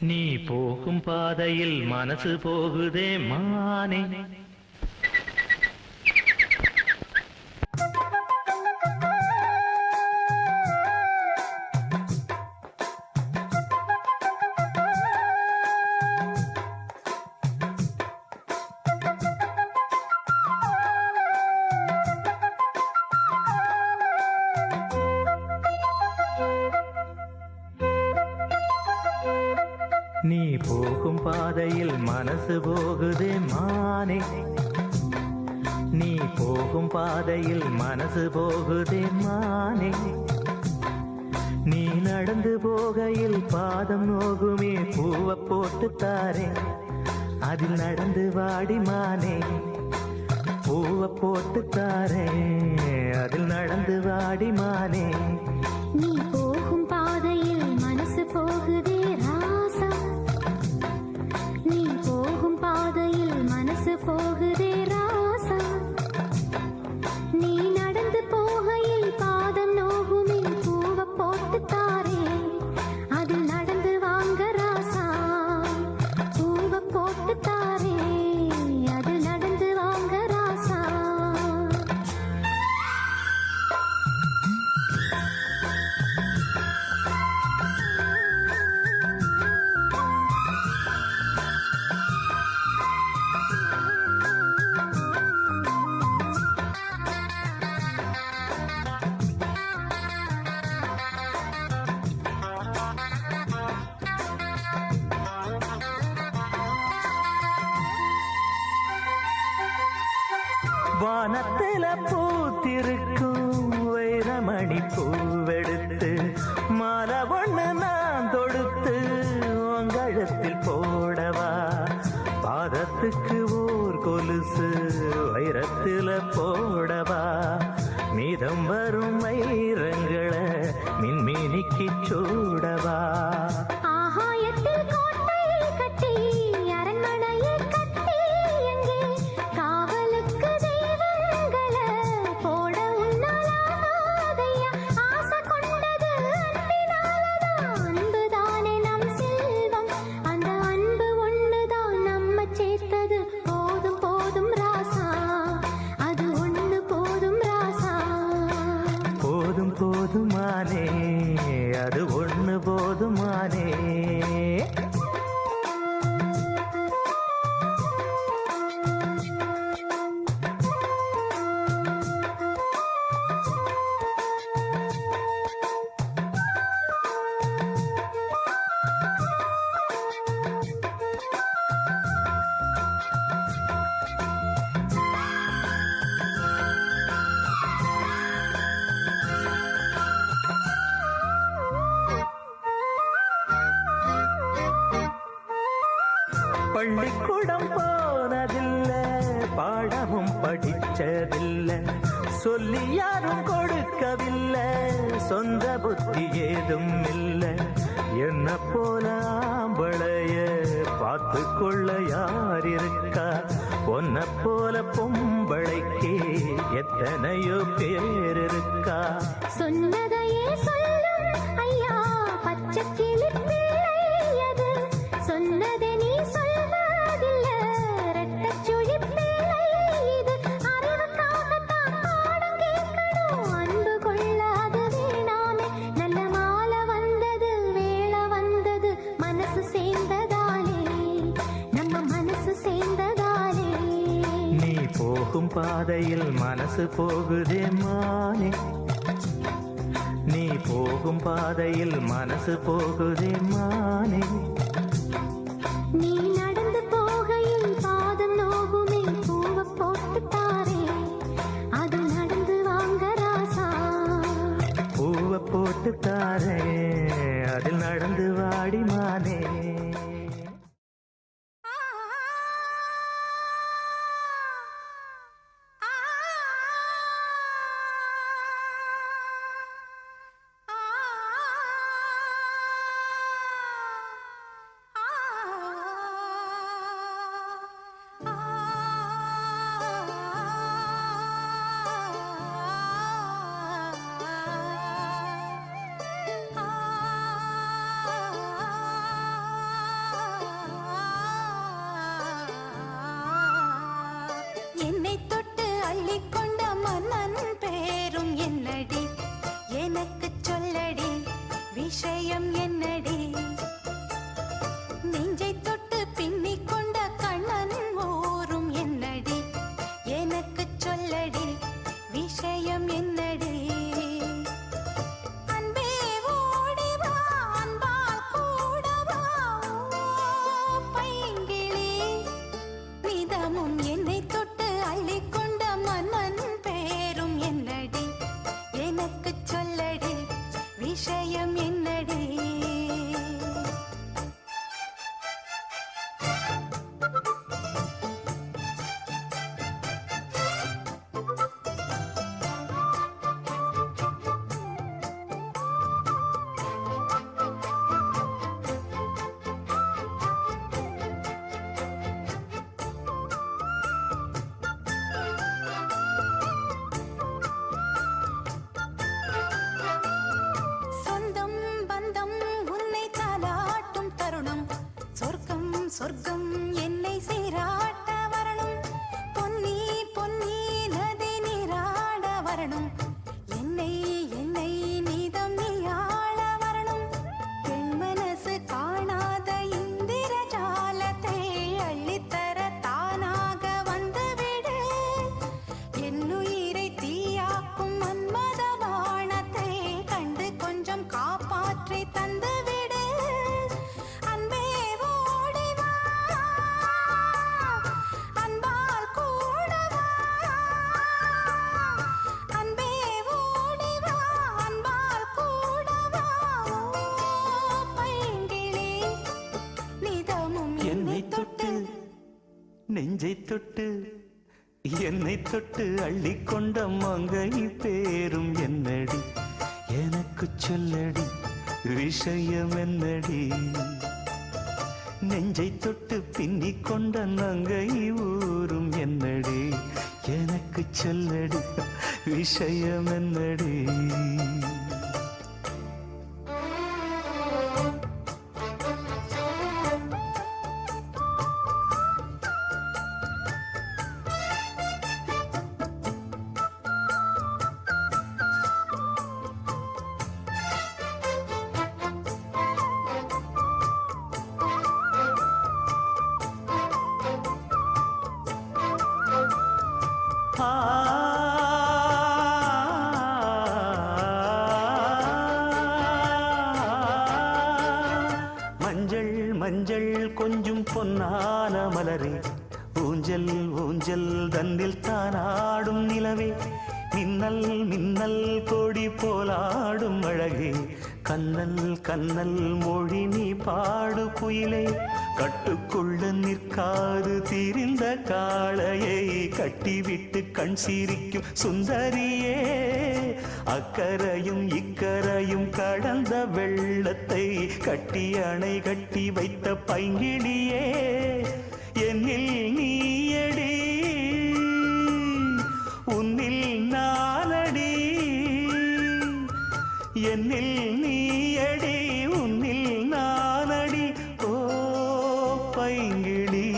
நீ போகும் பாதையில் மனசு போகுதே மானே. நீ போகும் பாதையில் மனசு போகுதே மானே. நீ போகும் பாதையில் மனசு போகுதே மானே. நீ நடந்து போகையில் பாதம் நோகுமே பூவை போட்டு தாரே. அதில் நடந்து வாடி மானே. பூவை போட்டு தாரே. அதில் நடந்து வாடி மானே. நீ போகும் பாதையில் மனசு போகுதே ராசா. நீ போகும் பாதையில் மனசு போகுதே ராசா. நீ நடந்து போகையில் பாதம் நோகுமே பூவை போட்டு தாரே. அதில் நடந்து வாங்க ராசா. பூவை போட்டு தாரே. அதில் நடந்து வாங்க ராசா. வானத்தில பூத்திருக்கும் வைரமணி பூவெடுத்து மாலை ஒண்ணு நான் தொடுத்து உங்கழத்தில் போடவா. பாதத்துக்கு ஓர் கொலுசு வைரத்தில போடவா. மீதம் வரும் வைரங்களை மின்மினிக்கு சூடவா. போதுமானே அது ஒண்ணு போதுமானே. பள்ளிக்கூடம் போனதில்ல பாடமும் படிச்சதில்லை. சொல்லி யாரும் கொடுக்கவில்லை. சொந்த புத்தி ஏதும் இல்லை. என்ன போல ஆம்பளைய பார்த்து கொள்ள யார் இருக்கா. ஒன்ன போல பொம்பளைக்கு எத்தனையோ பேர் இருக்கா. சொன்னதையே சொல்லும் ஐயா பச்சை கிளி பிள்ளை அது. சொன்னதை நீ சொல்வதில்லை ரெட்டச்சுழி பிள்ளை இது. அறிவுக்காகத்தான் பாடம் கேட்கணும். அன்பு கொள்ளாது வேணாமே. நல்ல மாலை வந்தது வேளை வந்தது மனசு சேர்ந்ததாலே. நம்ம மனசு சேர்ந்ததாலே. நீ போகும் பாதையில் மனசு போகுதே மானே. நீ போகும் பாதையில் மனசு போகுதே மானே. நீ நடந்து போகையில் பாதம் நோகுமே பூவை போட்டு தாரே. அது நடந்து வாங்க ராசா. பூவை போட்டு தாரே. அதில் நடந்து வாடி மானே. சொர்க்கம் சொர்க்கம் என்னை சீராட்ட வரணும், பொன்னி பொன்னி நதி நீராட வரணும், என்னை என்னை நீதம் நீயாள வரணும், பெண் மனசு காணாத இந்திர ஜாலத்தை அள்ளித்தர தானாக வந்துவிடு, என்னுயிரை தீயாக்கும் மன்மத பாணத்தை கண்டு கொஞ்சம் காப்பாற்றி தந்துவிடு, அன்பே ஓடி வா, அன்பால் கூட வா, அன்பே ஓடி வா, அன்பால் கூட வா, ஓ பைங்கிளி நிதமும் என்னை தொட்டு நெஞ்சை தொட்டு என்னை தொட்டு அள்ளிக்கொண்ட மங்கை பேரும் என்னடி, எனக்கு சொல்லடி விஷயம் என்னடி, நெஞ்சை தொட்டு பின்னிக் கொண்ட நங்கை ஊரும் என்னடி, எனக்கு சொல்லடி விஷயம் என்னடி. மஞ்சள் மஞ்சள் கொஞ்சம் பொன்னான மலரே, ஊஞ்சல் ஊஞ்சல் தன்னில் தானாடும் நிலவே, மின்னல் மின்னல் கொடி போலாடும் அழகே, கண்ணல் கண்ணல் மொழி நீ பாடு குயிலே, கட்டுக்குள்ள நிற்காது திரிந்த காளையை கட்டிவிட்டு கண் சிரிக்கும் சுந்தரியே, அக்கரையும் இக்கரையும் கடந்த வெள்ளத்தை கட்டி அணை கட்டி வைத்த பைங்கிளியே, என்னில் நீயடி உன்னில் நானடி, என்னில் நீயடி உன்னில் நானடி, ஓ பைங்கிளி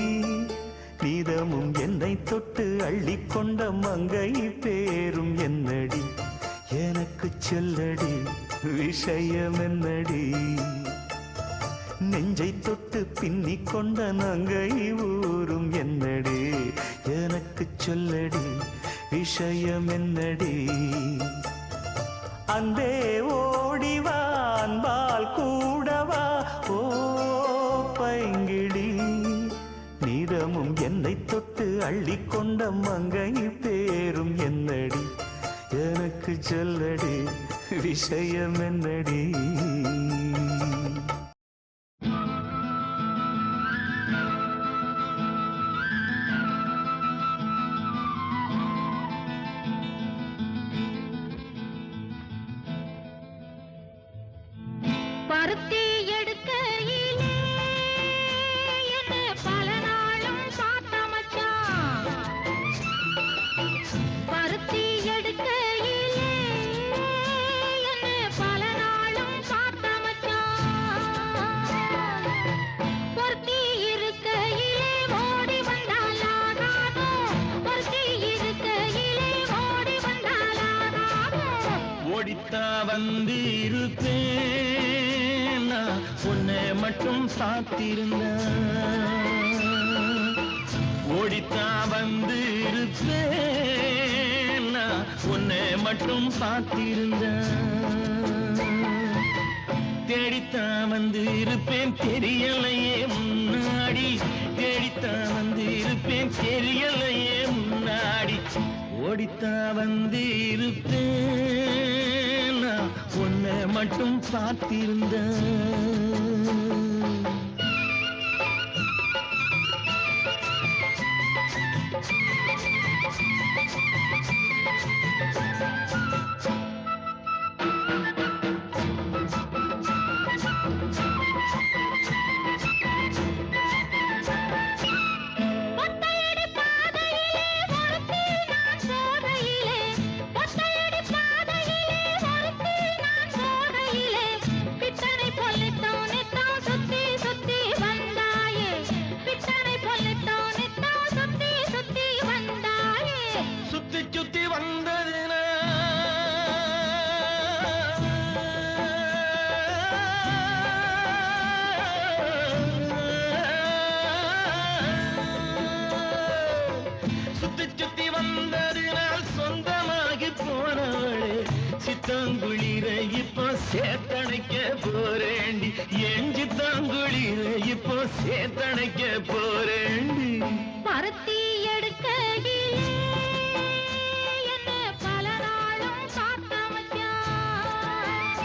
நீதமும் என்னை தொட்டு அள்ளிக்கொண்ட மங்கை பேரும் என்னடி, எனக்கு சொல்லடி விஷயம் என்னடி, நெஞ்சை தொட்டு பின்னிக் கொண்ட நங்கை ஊரும் என்னடி, எனக்கு சொல்லடி விஷயம் என்னடி, அன்பே ஓடிவா அன்பால் கூடவா, ஓ பைங்கிளி நீதமும் என்னை தொட்டு அள்ளிக்கொண்ட மங்கை பேரும் என்னடி, எனக்கு சொல்லடி விஷயம் என்னடி. பருத்தி எடுக்கையிலே என்ன பல நாளும் பார்த்த மச்சான், பருத்தி எடுக்கையிலே என்ன பல நாளும் பார்த்த மச்சான், பொருத்தி இருக்கையிலே ஓடி வந்தாலாகாதோ, பொருத்தி இருக்கையிலே ஓடி வந்தாலாகாதோ, ஓடித்தா வந்து இருப்பேன் நான் உன்னை மட்டும் சாத்திருந்த, ஓடித்தா வந்து இருப்பேன் நான் உன்னை மட்டும் சாத்திருந்த, தேடித்தான் வந்து இருப்பேன் தெரியலையே முன்னாடி, தேடித்தான் வந்து இருப்பேன் தெரியலையே முன்னாடி, ஓடித்தான் வந்து இருப்பேன் நான் உன்னை மட்டும் பார்த்திருந்த. ஒத்தையடி பாதையிலே ஒருத்தி நான் போகையிலே, ஒத்தையடி பாதையிலே ஒருத்தி நான் போகையிலே, பித்தனை பொல்லித்தோம் நித்தம் இப்போ சேத்தணைக்க போறேண்டி. பருத்தி எடுக்கையிலே என்ன பல நாளும் காத்த மச்சான்.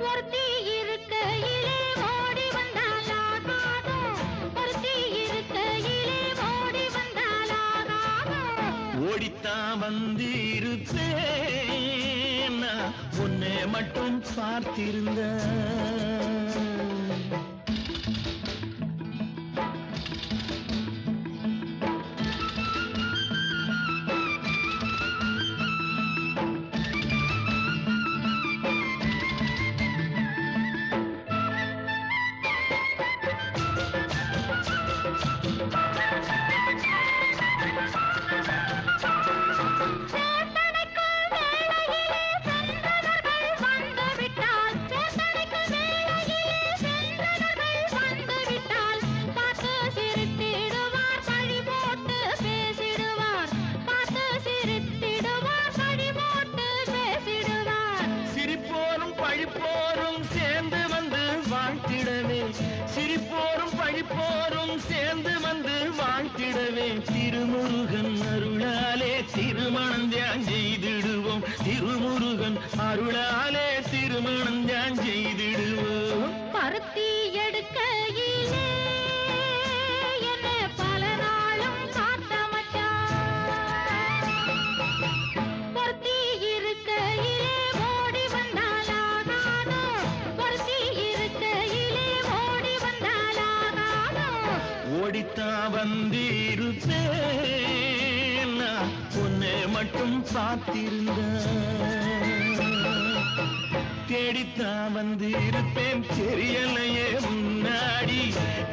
ஒருத்தி இருக்கையிலே ஓடி வந்தாலாகாதோ, ஒருத்தி இருக்கையிலே ஓடி வந்தாலாகாதோ. ஓடித்தான் வந்து இருப்பேன் நான் உன்னை மட்டும் பார்த்திருந்த. சிரிப்போரும் பழிப்போரும் சேர்ந்து வந்து வாழ்த்திடவே திருமுருகன் அருளாலே திருமணம் தியான் செய்திடுவோம். திருமுருகன் அருளாலே திருமணம் தியான் செய்திடுவோம். பருத்தி எடுக்கையிலே என்ன பல நாளும் காத்த மச்சான். பொருத்தி இருக்கையிலே ஓடி வந்தாலாகாதோ, பொருத்தி இருக்கையிலே ஓடி வந்தாலாகாதோ. ஓடித்தான் வந்திருப்பேன் நான் உன்னை மட்டும் பார்த்திருந்த. தேடித்தான் வந்து இருப்பேன் தெரியலையே முன்னாடி.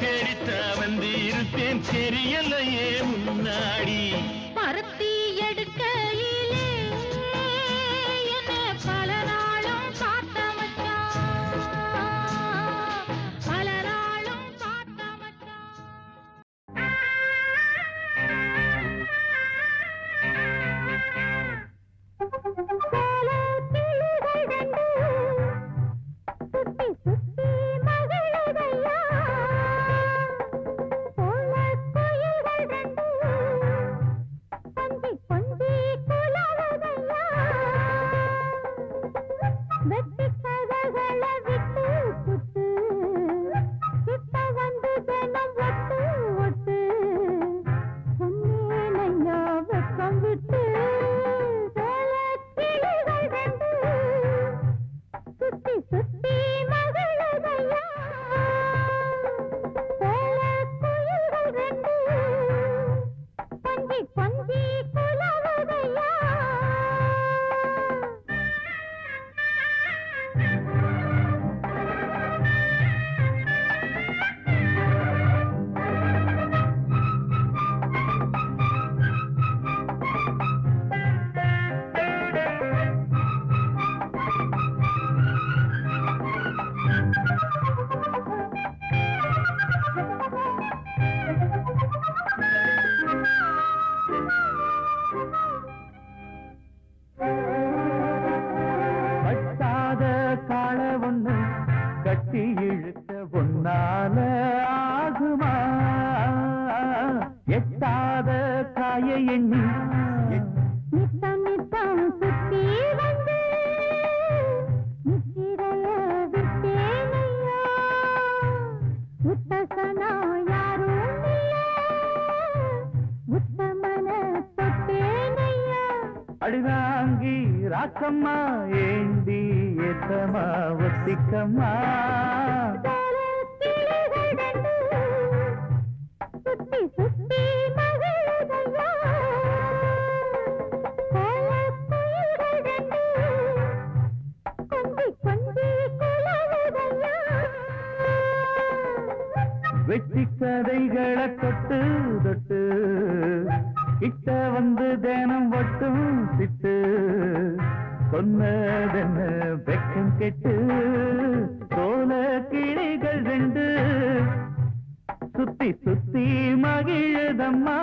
தேடித்தான் வந்து இருப்பேன் தெரியலையே முன்னாடி. பருத்தி எடுக்கையிலே என்ன பல நாளும் காத்த மச்சான். பல நாளும் காத்த மச்சான். சுத்தி சுத்தி மகிழுதையா, போல குயில்கள் ரெண்டு கொஞ்சி கொஞ்சி குலவுதையா. வெட்டி கதகளை விட்டு புட்டு கிட்ட வந்து தினம் ஒட்டு ஒட்டு சொன்னேனையா வெக்கம் விட்டு. போல கிளிகள் ரெண்டு சுத்தி சுத்தி மகிழுதையா, போல குயில்கள் ரெண்டு கொஞ்சி கொஞ்சி குலவுதையா. கட்டாத கால ஒண்ணு கட்டி இழுக்க ஒன்னால ஆகுமா? எட்டாத காய எண்ணி நித்தம் நித்தம் சுத்தி வந்து நித்திரைய விட்டேனையா. உத்தசனா யாரும் இல்ல, உத்தமன தொட்டேனையா. அடிதாங்கி ராக்கம்மா ஏண்டி ஏத்தமா ஒத்திக்கம்மா. கிளிகள் ரெண்டு சுத்தி சுத்தி மகிழுதையா, போல குயில்கள் ரெண்டு கொஞ்சி கொஞ்சி குலவுதையா. வெட்டி கதைகளை தொட்டு தொட்டு கிட்ட வந்து தினம் ஒட்டும் சிட்டு சொன்னதென்ன வெக்கம் கெட்டு. போல கிளிகள் ரெண்டு சுத்தி சுத்தி மகிழுதம்மா.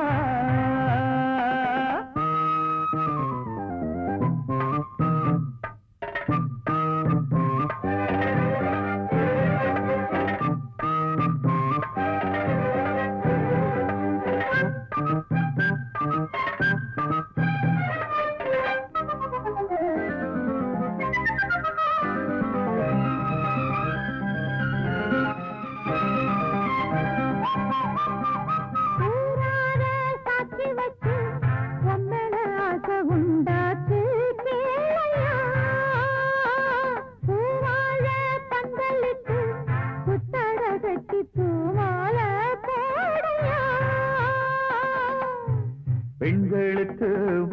பெண்களுக்கு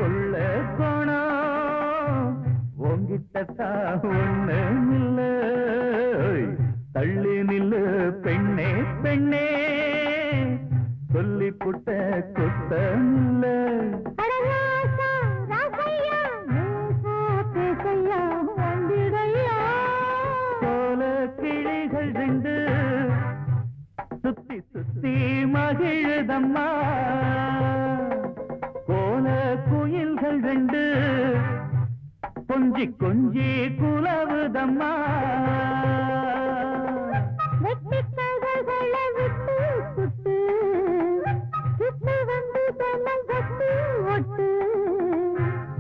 உள்ள கோணம் உங்கிட்டத்தா ஒண்ணு இல்ல. தள்ளி நில்லு பெண்ணே பெண்ணே சொல்லி புட்ட குத்தம் இல்ல. சோல கிளிகள் ரெண்டு சுத்தி சுத்தி மகிழுதம்மா. கோல குயில்கள் ரெண்டு கொஞ்சி கொஞ்சி குலவுதம்மா.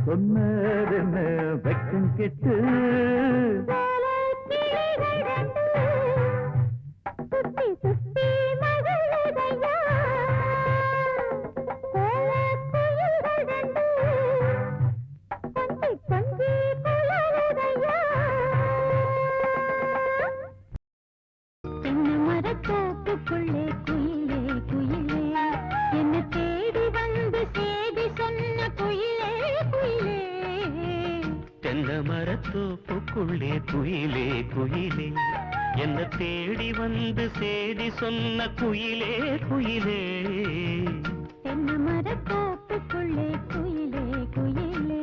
சொன்னதென்ன வெக்கம் கெட்டு தோப்புக்குள்ளே குயிலே குயிலே என்ன தேடி வந்து சேதி சொன்ன குயிலே குயிலே. தென்னை மரத்தோப்புக்குள்ளே குயிலே குயிலே என்ன தேடி வந்து சேதி சொன்ன குயிலே குயிலே. தென்னை மரத்தோப்புக்குள்ளே குயிலே குயிலே.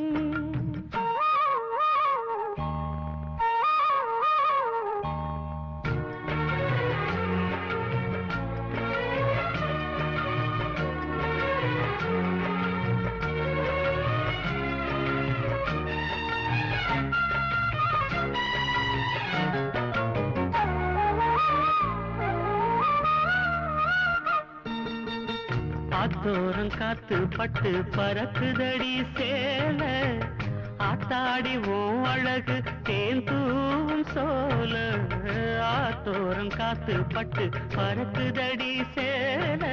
ஆத்தோரம் காத்து பட்டு பறக்குதடி சேல. ஆத்தாடி ஓ அழகு தேந்தூவும் சோல. ஆத்தோரம் காத்து பட்டு பறக்குதடி சேல.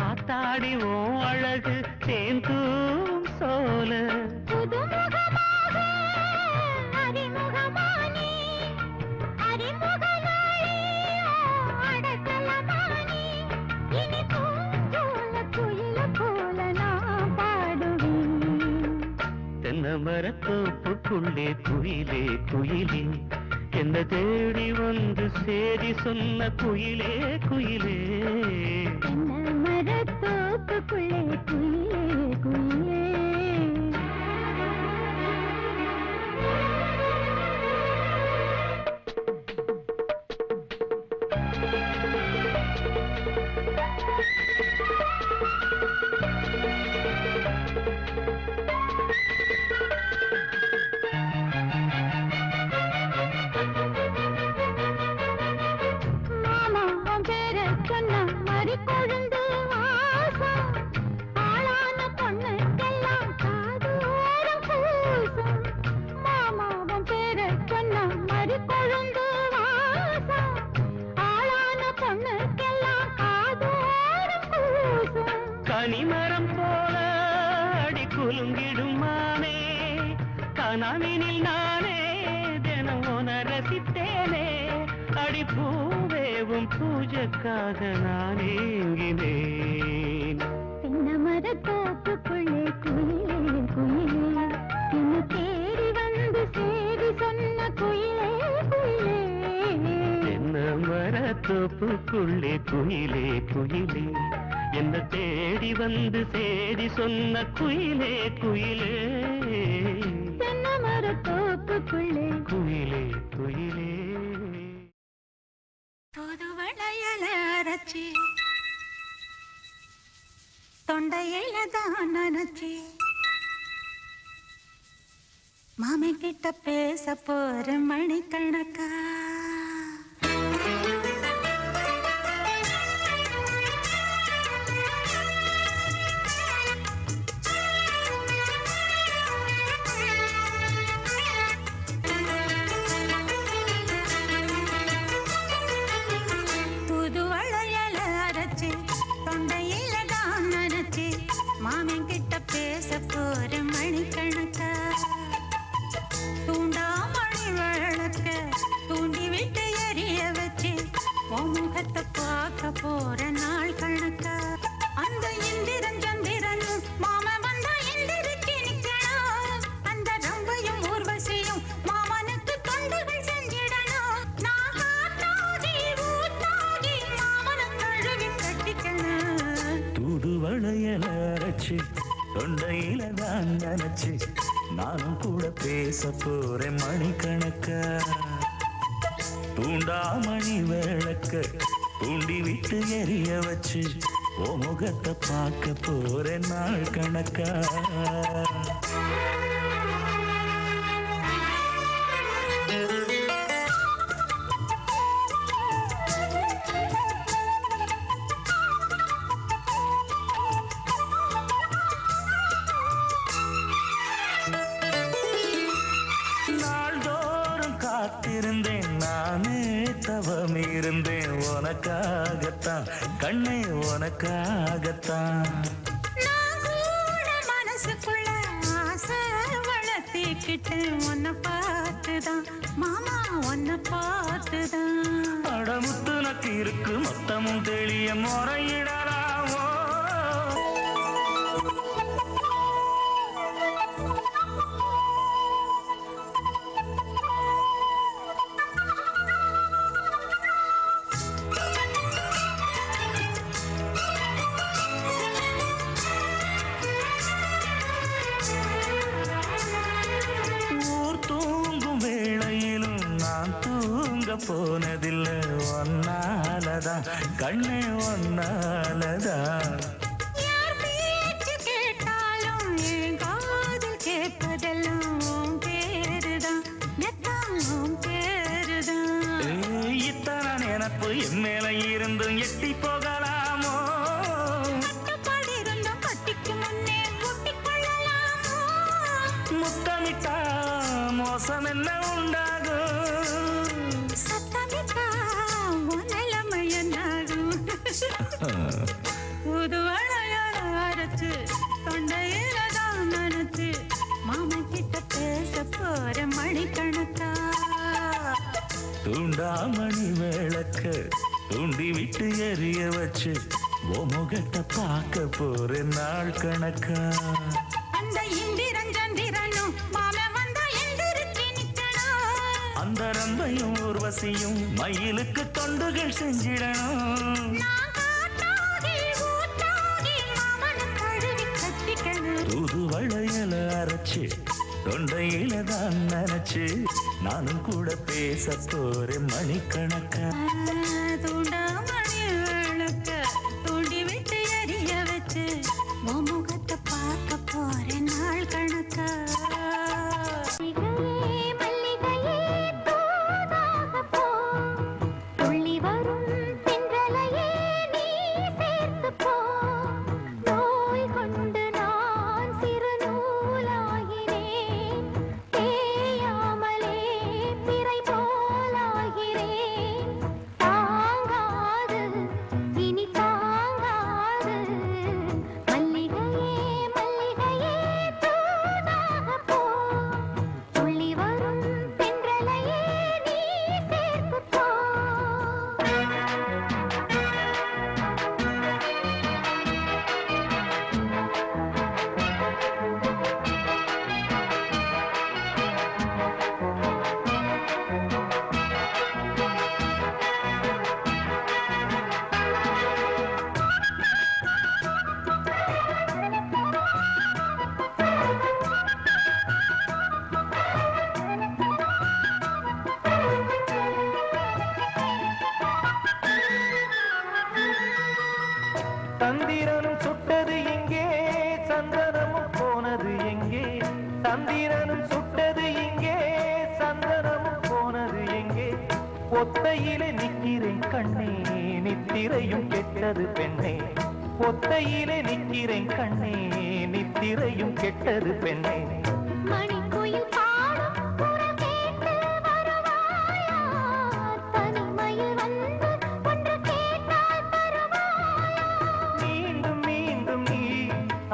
ஆத்தாடி ஓ அழகு தேந்தூவும் சோல. தென்னை மரத்தோப்புக்குள்ளே குயிலே குயிலே என்ன தேடி வந்து சேதி சொன்ன குயிலே குயிலே. தென்னை மரத்தோப்புக்குள்ளே குயிலே குயிலே. கனிமரம் போல அடி குலுங்கிடும் மானே. கனவினில் நானே தினம் உன ரசித்தேனே. அடி பூவேவும் பூஜைக்காக நான் ஏங்கினேன். தென்னை மரத்தோப்புக்குள்ளே குயிலே குயிலே என்ன தேடி வந்து சேதி சொன்ன குயிலே குயிலே. தென்னை மரத்தோப்புக்குள்ளே குயிலே குயிலே என்ன தேடி வந்து சேதி சொன்ன குயிலே குயிலே. தென்னை மரத்தோப்புக்குள்ளே குயிலே குயிலே. தூதுவளையல அரைச்சி தொண்டையில தான் நினைச்சி மாமன் கிட்ட பேச போற மணிக்கணக்கா. தூதுவளையல அரைச்சி தொண்டையில தான் நினைச்சி மாமன் கிட்ட பேச போற மணிக்கணக்கா. தூண்டாமணி விளக்க தூண்டி விட்டு எரிய வச்சு முகத்தை பார்க்க போற நாள் கணக்கா. அந்த இந்திரன் சந்திரன் வச்சு தொண்டையில தான் நினைச்சு நானும் கூட பேச போறேன் மணிக்கணக்கா. தூண்டாமணி விளக்க தூண்டி விட்டு எரிய வச்சு ஓ முகத்தை பார்க்க போறேன் நாள் கணக்கா. காத்திருந்தேன் நானே தவம் இருந்தேன் உனக்காகத்தான் கண்ணே உனக்காகத்தான். மனசுக்குள்ள ஆசை வளர்த்திக்கிட்டு உன்னை பார்த்துதான் மாமா உன்னை பார்த்துதான். அடமுத்து நக்கு இருக்கு மொத்தமும் தெளிய முறையிடலாமோ. போனதில்லை ஒன்னாலதான் கண்ணே ஒன்னாலதான். யார் பேச்சு கேட்டாலும் என் காதில் கேட்பதெல்லாம் பேருதான் நெத்தாம் பேருதான். இத்தனை நினப்பு என் மேல இருந்தும் எட்டி போகலாமோ. கட்டுப்பாடு இருந்தும் கட்டிக்கு முன்னே ஒட்டிக்கொள்ளலாமோ. முத்தமிட்டா மோசம் என்ன உண்டாகும். புது வளையல அரைச்சு தொண்டையில தான் நினைச்சு மாமன் கிட்ட பேச போற மணிக்கணக்கா. தூண்டாமணி விளக்க தூண்டி விட்டு எரிய வச்சு ஓ முகத்தை பார்க்க போற நாள் கணக்கா. அந்த இந்திரன் சந்திரனும் மாமன் வந்தா எந்திரிச்சு நிக்கணும். அந்த ரம்பையும் ஊர்வசியும் மயிலுக்கு தொண்டுகள் செஞ்சிடணும். தூது வளையல அரைச்சு தொண்டையில தான் நினைச்சு நானும் கூட பேச போறேன் மணிக்கணக்கா. தூண்டாமணி விளக்க தூண்டி விட்டு எரிய வச்சு முகத்தை பார்க்க போறேன் நாள் கணக்கா. தந்திரனும் சுட்டது எங்கே சந்தனமும் போனது எங்கே. தந்திரனும் சுட்டது எங்கே சந்தனமும் போனது எங்கே. ஒத்தையிலே நிக்கிறேன் கண்ணே நித்திரையும் கெட்டது பெண்ணே. ஒத்தையிலே நிக்கிறேன் கண்ணே நித்திரையும் கெட்டது பெண்ணே. மணிக்குயில் பாடும் குரல் கேட்டு வருவாயா. தனிமையில் வந்து ஒன்று கேட்டால் தருவாயா. மீண்டும் மீண்டும் நீ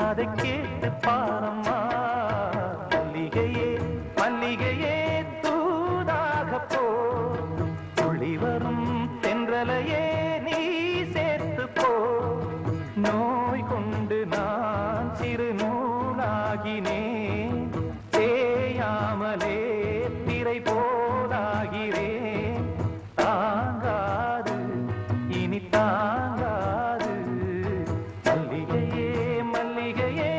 அதை கேட்டு பாரம்மா. மல்லிகையே மல்லிகையே தூதாக போ. துளி வரும் தென்றலையே நீ சேர்த்து போ. நோய் கொண்டு நான் சிறு நூலாகினேன். தேயாமலே திரை போலாகிறேன். தாங்காது இனி தாங்காது. மல்லிகையே மல்லிகையே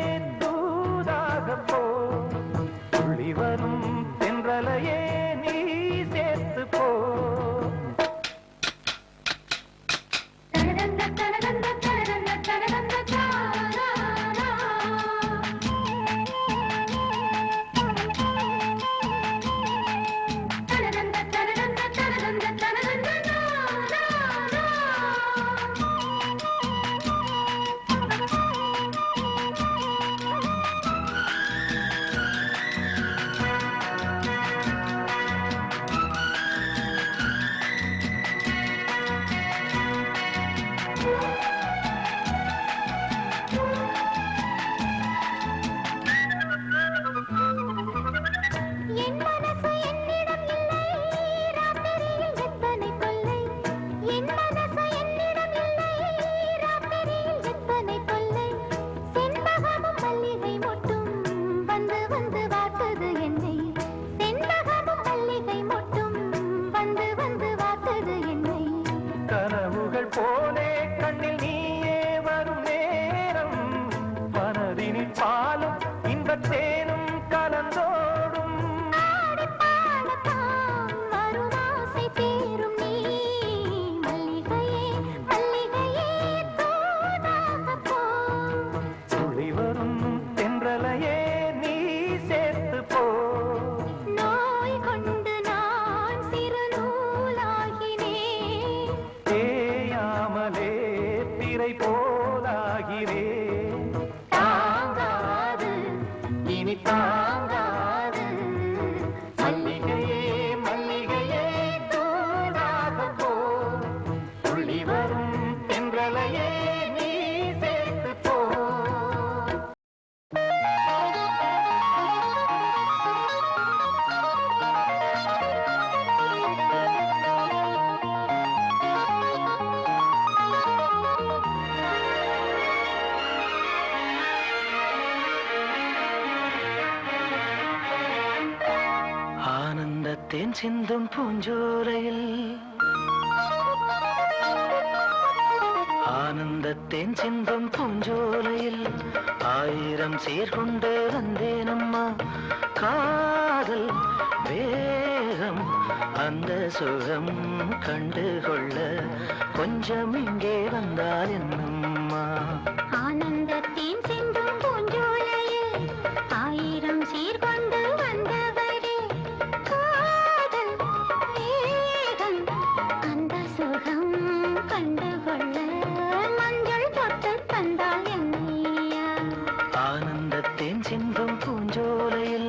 தேன் சிந்தும் பூஞ்சோலையில் ஆனந்த தேன் சிந்தும் பூஞ்சோலையில் ஆயிரம் சீர்கொண்டு வந்தேனம்மா காதல் வேகம் அந்த சுகம் கண்டுகொள்ள கொஞ்சம் இங்கே வந்தால் என்னம்மா ஆனந்தத்தின் சிந்தும் பூஞ்சோலையில் ஆயிரம் சீர்கொண்டு வந்தவரே காதல் வேகம் அந்த சுகம் கண்டுகொள்ள மஞ்சள் தொட்டு தந்தால் என்னையா ஆனந்தத்தின் சிந்தும் பூஞ்சோலையில்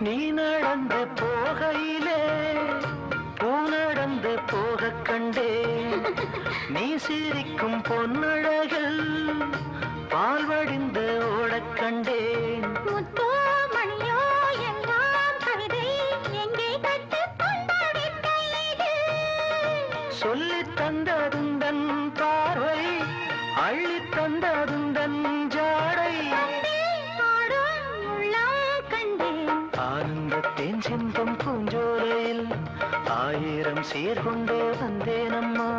நீ நடந்து போகையிலே பூ நடந்து போக கண்டே நீ சிரிக்கும் பொன்னழகில் பால் வடிந்து ஓடக் கண்டேன் முத்தோ மணியோ எல்லாம் கவிதை எங்கே கற்றுக்கொண்ட வித்தை இது சொல்லித் தந்ததுந்தன் பார்வை அள்ளித் தந்ததுந்தன் ஜாடை ஆடும் உள்ளம் கண்டேன் ஆனந்தத்தின் சிந்தும் பூஞ்சோலையில் ஆயிரம் சீர்கொண்டு வந்தேனம்மா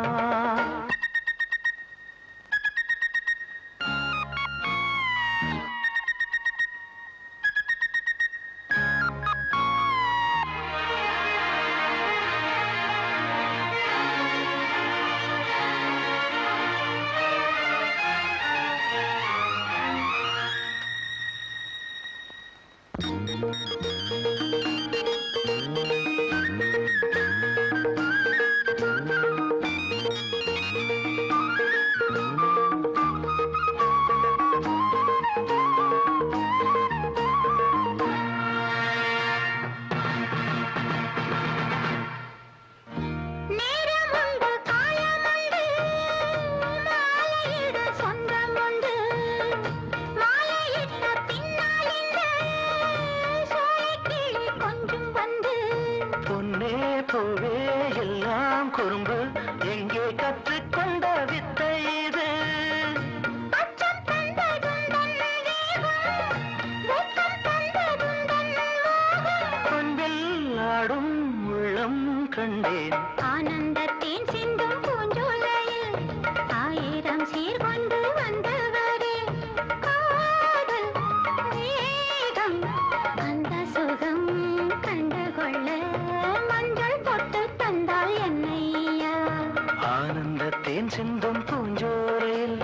நேரமுண்டு காலமுண்டு மாலையிட சொந்தமுண்டு மாலையிட்ட பின்னால் இந்த சோலைக்கிளி கொஞ்சம் வந்து பொன்னே பூவே எல்லாம் குறும்பு எங்கே கற்றுக்கொண்ட வித்தை இது அச்சம் தந்ததுந்தன் வேகம் வெட்கம் தந்ததுந்தன் மோகம் அன்பில் ஆடும் உள்ளம் கண்டேன் ஆனந்தத்தின் சிந்தும் பூஞ்சோலையில் ஆயிரம் சீர்கொண்டு வந்தவரே காதல் வேகம் அந்த சுகம் கண்டுகொள்ள மஞ்சள் தொட்டு தந்தால் என்னையா ஆனந்தத்தின் சிந்தும் பூஞ்சோலையில்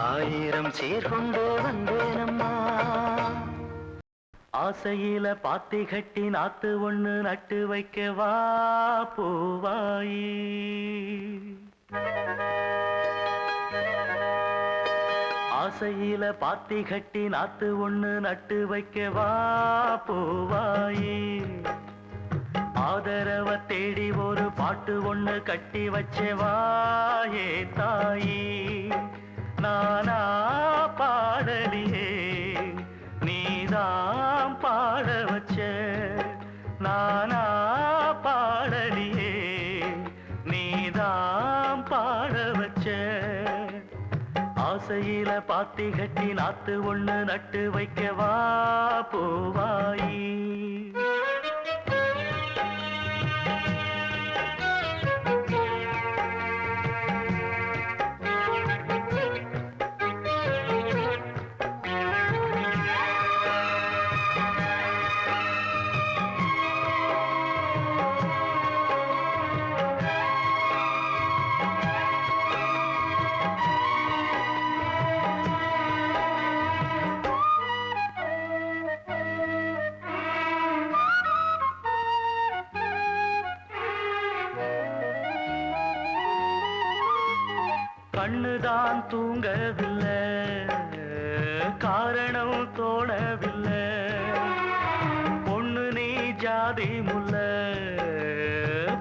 ஆயிரம் சீர்கொண்டு வந்தேனம்மா ஆசையில பாத்தி கட்டி நாத்து ஒண்ணு நட்டு வைக்க வா பூவாயி ஆசையில பாத்தி கட்டி நாத்து ஒண்ணு நட்டு வைக்க வா பூவாயி ஆதரவ தேடி ஒரு பாட்டு ஒண்ணு கட்டி வச்சே வாயே தாயி நானா பாடலியே நீதான் பாட வச்ச நானா பாடலியே நீதான் பாட வச்ச ஆசையில பாத்தி கட்டி நாத்து ஒண்ணு நட்டு வைக்க வா பூவாயி கண்ணுதான் தூங்கவில்லை, காரணம் தோணவில்லை. பொண்ணு நீ ஜாதி முல்ல,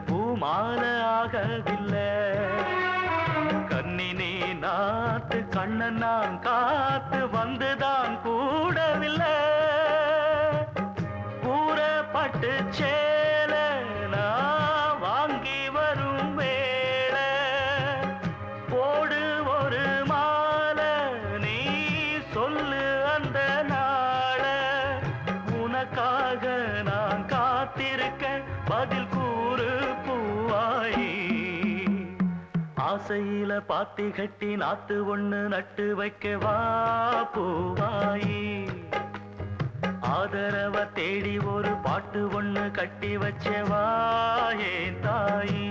பூமாலை ஆகவில்லை. கன்னி நீ நாத்து, கண்ணன் நான் காத்து வந்துதான் கூடவில்லை. கூறப்பட்டு சேல நான் வாங்கி வரும் வேளை, போடு ஒரு மாலை நீ சொல்லு அந்த நாள. உனக்காக நான் காத்திருக்க பதில் கூறு பூவாயி. ஆசையில பாத்தி கட்டி நாத்து ஒண்ணு நட்டு வைக்க வா பூவாயி. ஆதரவ தேடி ஒரு பாட்டு ஒண்ணு கட்டி வச்சவா ஏன் தாயி.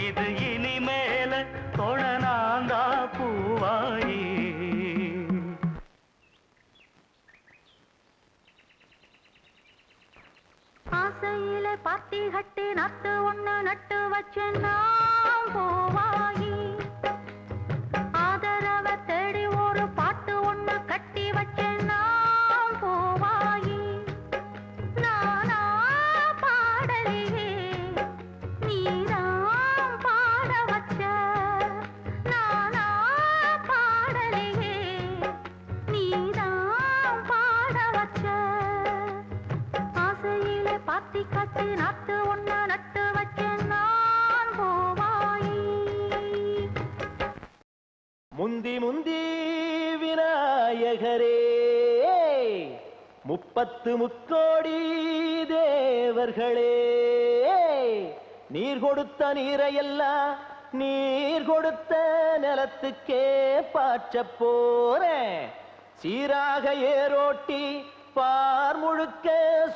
இது இனிமேல தொடனாந்தா பூவாயி. ஆசையில பாத்தி கட்டி நட்டு ஒண்ணு நட்டு வச்சேன்னா பூவாயி. ஆதரவ தேடி ஒரு பாட்டு ஒண்ணு கட்டி வச்சேன்னா பூவாயி. நானா பாடலையே நீதான் பாட வச்ச. நானா பாடலையே நீதான் பாட வச்ச. ஆசையிலே பாத்தி கட்டி நாட்டு ஒண்ணு நட்டு வச்சேன் நான் பூவாயி. முந்தி முந்தி விநாயகரே, 30 முக்கோடி தேவர்களே, நீர் கொடுத்த நீரையெல்லாம் நீர் கொடுத்த நிலத்துக்கே பாய்ச்ச போறேன். சீராக ஏரோட்டி பார் முழுக்க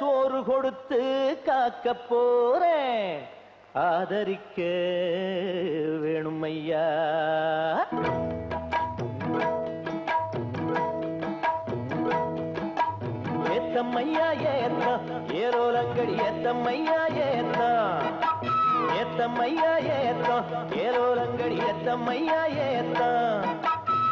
சோறு கொடுத்து காக்க போறேன். ஆதரிக்க வேணும் ஐயா. ஏத்தம்மையா ஏத்தம் ஏரோலங்கடி ஏத்தம்மையா ஏத்தம். ஏத்தம்மையா ஏத்தம் ஏரோலங்கடி ஏத்தம்மையா ஏத்தம்.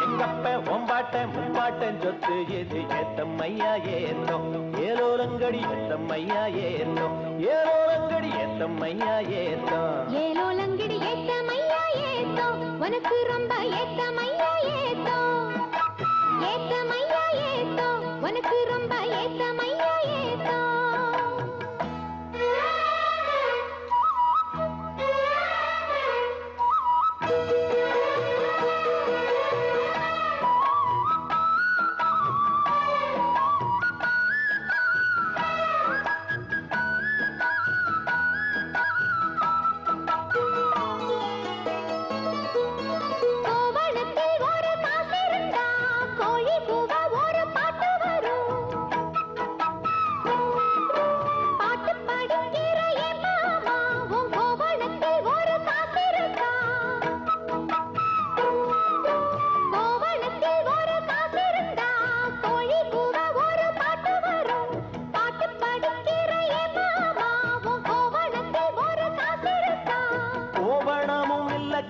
எங்கப்ப ஒம்பாட்டன் முப்பாட்டன் சொத்து இது ஏத்தம்மையா ஏத்தம். ஏலோலங்கடி ஏத்தம்மையா ஏத்தம். ஏலோலங்கடி ஏத்தம்மையா ஏத்தம். ஏலோலங்கடி ஏத்தமையா ஏத்தோ உனக்கு ரொம்ப ஏத்தமையா ஏத்தோ. ஏத்தமையா ஏத்தோ உனக்கு ரொம்ப ஏத்தமையா ஏத்தோ.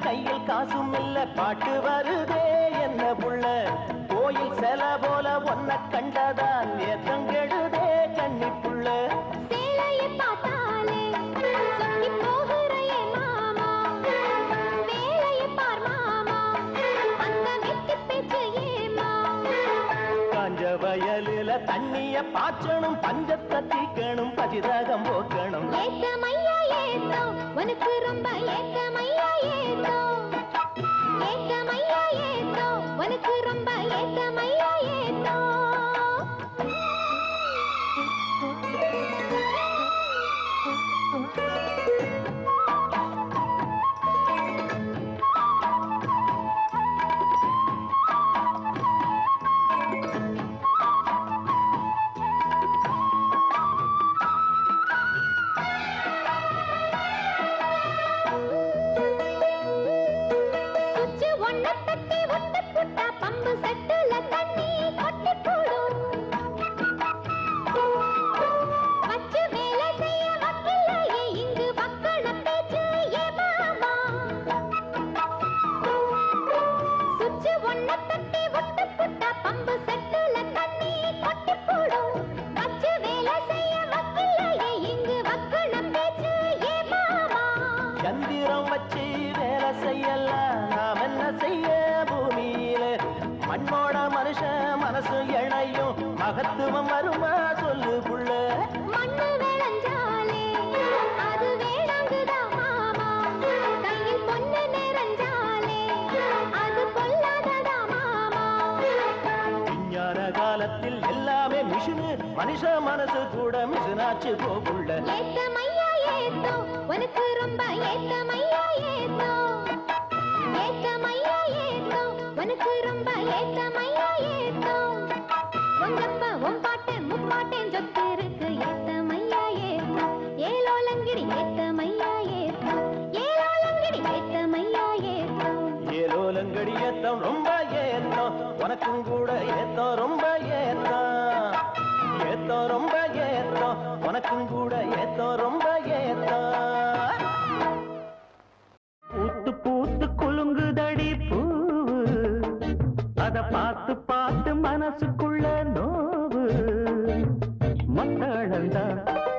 கையில் காசும் இல்ல பாட்டு வருதே என்ன புள்ள. கோயில் செல போல ஒன்ன கண்டதான் ஏத்தங்கெடுதே கண்ணிப்புள்ள சேலையை பார்த்தாலே சொக்கி போகிறையே மாமா வேலையை பார் மாமா அந்த வெட்டி பேச்சு ஏமா காஞ்ச வயலில தண்ணிய பாய்ச்சணும் பஞ்சத்தை தீக்கணும் பசிதாகம் போக்கணும் ஏத்தமையா ஏத்தோ உனக்கு ரொம்ப ஏத்தமையா ஏத்தோ ஏத்தமையா ஏத்தோ உனக்கு ரொம்ப ஏத்தமையா ஏத்தோ சுச்சு ஒன்ன தட்டி ஒட்டு புட்டா பம்பு செட்டுல தண்ணி கொட்டி போடும் வச்சு வேலை செய்ய வக்கில்லையே இங்கு வக்கள பேச்சு ஏ மாமா சுச்சு ஒன்ன தட்டி ஒட்டு புட்டா பம்பு செட்டுல தண்ணி கொட்டி போடும் வச்சு வேலை செய்ய வக்கில்லையே இங்கு வக்கள பேச்சு ஏ மாமா சந்திரம் வச்சு வேலை செய்யலாம் நாம் என்ன செய்ய பூமியில மண்ணோட மனுஷன் மனசு இணையும் மகத்துவம் வருமா சொல்லு புள்ள மண்ணு விளைஞ்சாலே அது வேளாங்குதா மாமா கையில் பொண்ணு நிறைஞ்சாலே அது பொல்லாததா மாமா விஞ்ஞான காலத்தில் எல்லாமே மிஷினு மனுஷ மனசு கூட மிஷினாச்சு போகுள்ள ஏத்தமையா ஏத்தோ உனக்கு ரொம்ப ஏத்தமையா ஏத்தோ ஏத்தமையா ஏத்தோ உனக்கு ரொம்ப ஏத்தமையா ஏத்தோ உங்கப்ப உன் பாட்டன் முப்பாட்டன் சொத்து இருக்கு ஏத்தமையா ஏத்தோ ஏலோலங்கிடி ஏத்தமையா ஏத்தோ ஏலோலங்கிடி ஏத்தமையா ஏத்தோ ஏலோலங்கடி ஏத்தம் ரொம்ப ஏத்தம் உனக்கும் கூட ஏத்தம் ரொம்ப ஏத்தம் ஏத்தம் ரொம்ப ஏத்தம் உனக்கும் கூட ஏத்தம் ரொம்ப ஏத்தம் பூத்து பூத்து குலுங்குதடி பூவு அத பார்த்து பார்த்து மனசுக்குள்ள நோவு மத்தளந்தா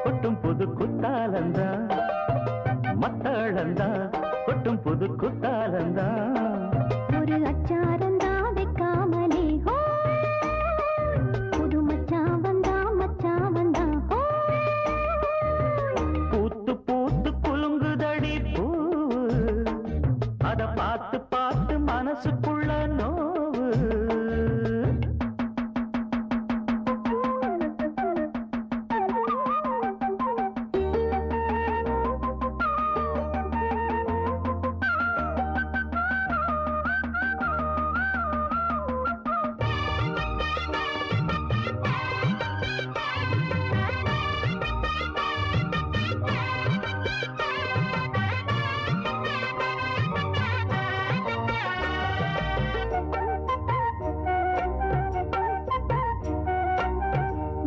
கொட்டும் புது குத்தாலந்தா மத்தளந்தா கொட்டும் புது குத்தாலந்தா ஒரு அச்சாரந்தா வைக்காமலே ஹோ புது மச்சான் வந்தா ஹோ பூத்து பூத்து குலுங்குதடி பூவு அத பார்த்து பார்த்து மனசுக்குள்ள நோவு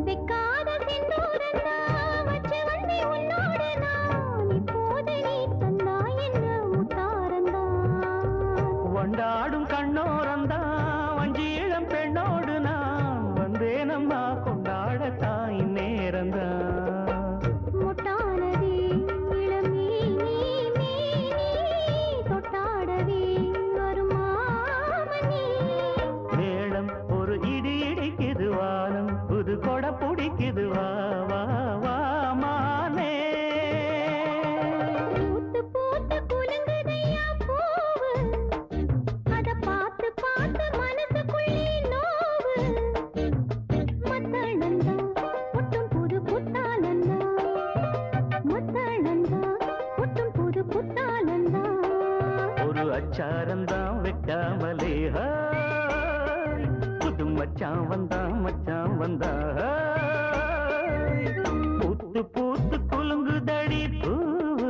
வெக்காத செந்தூரந்தா வச்சு வந்தே உன்னோடு நான் இப்போது நீ தந்தா என்ன முத்தாரந்தா வண்டாடும் கண்ணோரந்தா வஞ்சி இளம் பெண்ணோடு நான் வந்தேனம்மா கொண்டாட தாய் நேரந்தா முட்டானதே இளமே நீ தொட்டாடவே வருமாமணி மேளம் ஒரு இடி இடிக்குது வானம் புது கொடை பிடிக்குது வா வா வா மானே பூத்து பூத்து குலுங்குதையா பூவு அத பார்த்து பார்த்து மனசுக்குள்ளே நோவு மத்தளந்தா ஒட்டும் புது புத்தாலந்தா மத்தளந்தா ஒட்டும் புது புத்தாலந்தா ஒரு அச்சாரந்தான் வைக்காமலே ஹாய். புது மச்சான் வந்தா ஹாய். பூத்து பூத்து குலுங்குதடி பூவு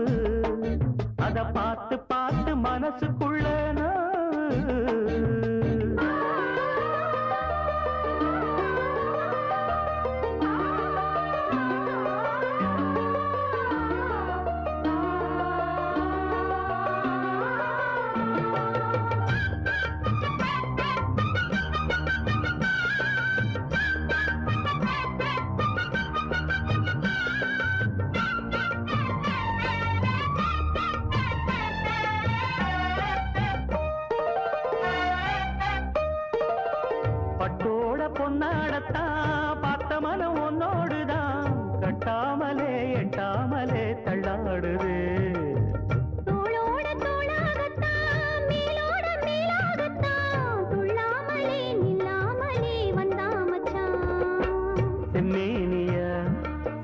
அத பார்த்து பார்த்து மனசுக்குள்ள நோவு. எட்டாமலே தள்ளாடுது. தோளோட தோளாகத்தான் மேலோட மேலாகத்தான் துள்ளாமலே நில்லாமலே வந்தா மச்சான். செம்மேனியா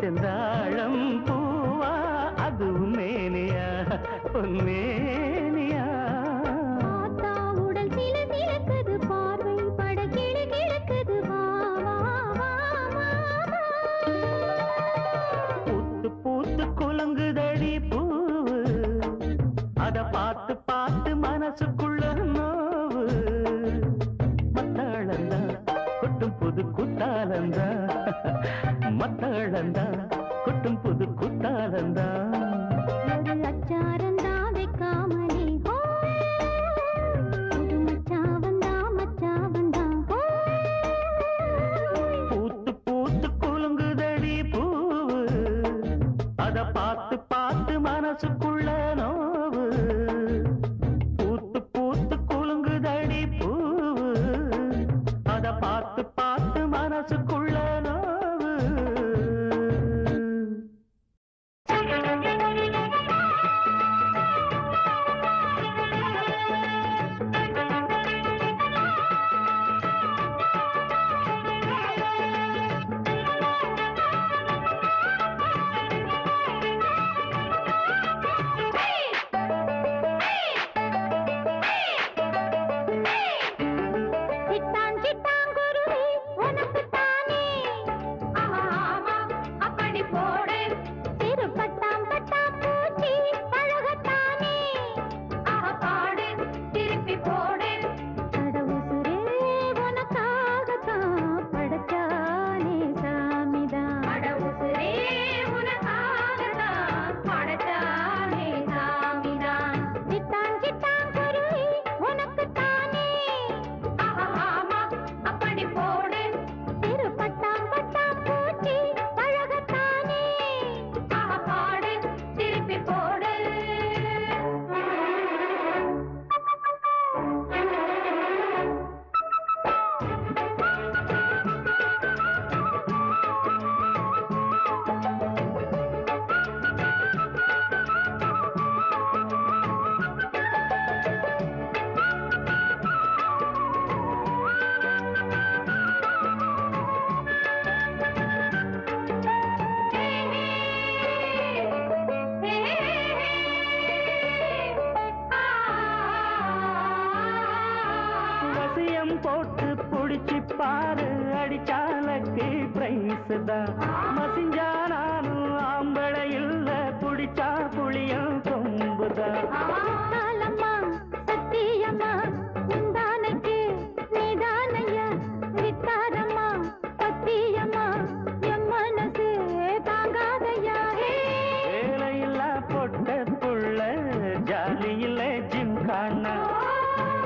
செந்தாழம் பூவா அதுவும் மேனியா பொன்மேனியா. பார்த்தா உடல் சில சிலக்குது பார்வை பட கிழு கிழக்குது வா வா வா வா வா. பூத்து பூத்து குலுங்குதடி பூவு அத பார்த்து பார்த்து மனசுக்குள்ள நோவு. மத்தாளந்தா கொட்டும் புது குத்தாலந்தா மத்தாளந்தா கொட்டும் புது குத்தாலந்தா. ஒரு அச்சாரந்தா வைக்காமலே ஹோ புது மச்சா வந்தா ஹோ. பூத்து பூத்து குலுங்குதடி பூவு அத பார்த்து பார்த்து மனசுக்குள்ள நோவு. பூத்து பூத்து குலுங்குதடி பூவு அத பார்த்து பார்த்து மனசுக்குள்ள நோவு. சிட்டான் சிட்டான் குருவி உனக்கு தானே ஆமா அப்படி போடு. திருப்பட்டாம் பட்டாம் பூச்சி பழகத்தானே பாடு திருப்பி போடு. அட உசுரே உனக்காகத்தான் படைச்சானே சாமிதான். அட உசுரே உனக்காகத்தான் படைச்சானே சாமிதான். சிட்டான் சிட்டான் குருவி உனக்கு தானே ஆமா அப்படி போடு. திருப்பட்டாம் பட்டாம் பூச்சி பழகத்தானே பாடு திருப்பி போடு. வசியம் போட்டு புடிச்சு பாரு அடிச்சாலக்கு பிரைஸ் தான். மசிஞ்சா நானும் ஆம்பளை இல்ல புடிச்சா புளியும் கொம்புதான். காலம்மா சத்தியம்மா உந்தானைக்கு நீதானையா வித்தாரம்மா சத்தியம்மா என் மனசு தாங்காதையா. வேலையில்லா பொட்ட புள்ள ஜாலியில ஜிம் காணா.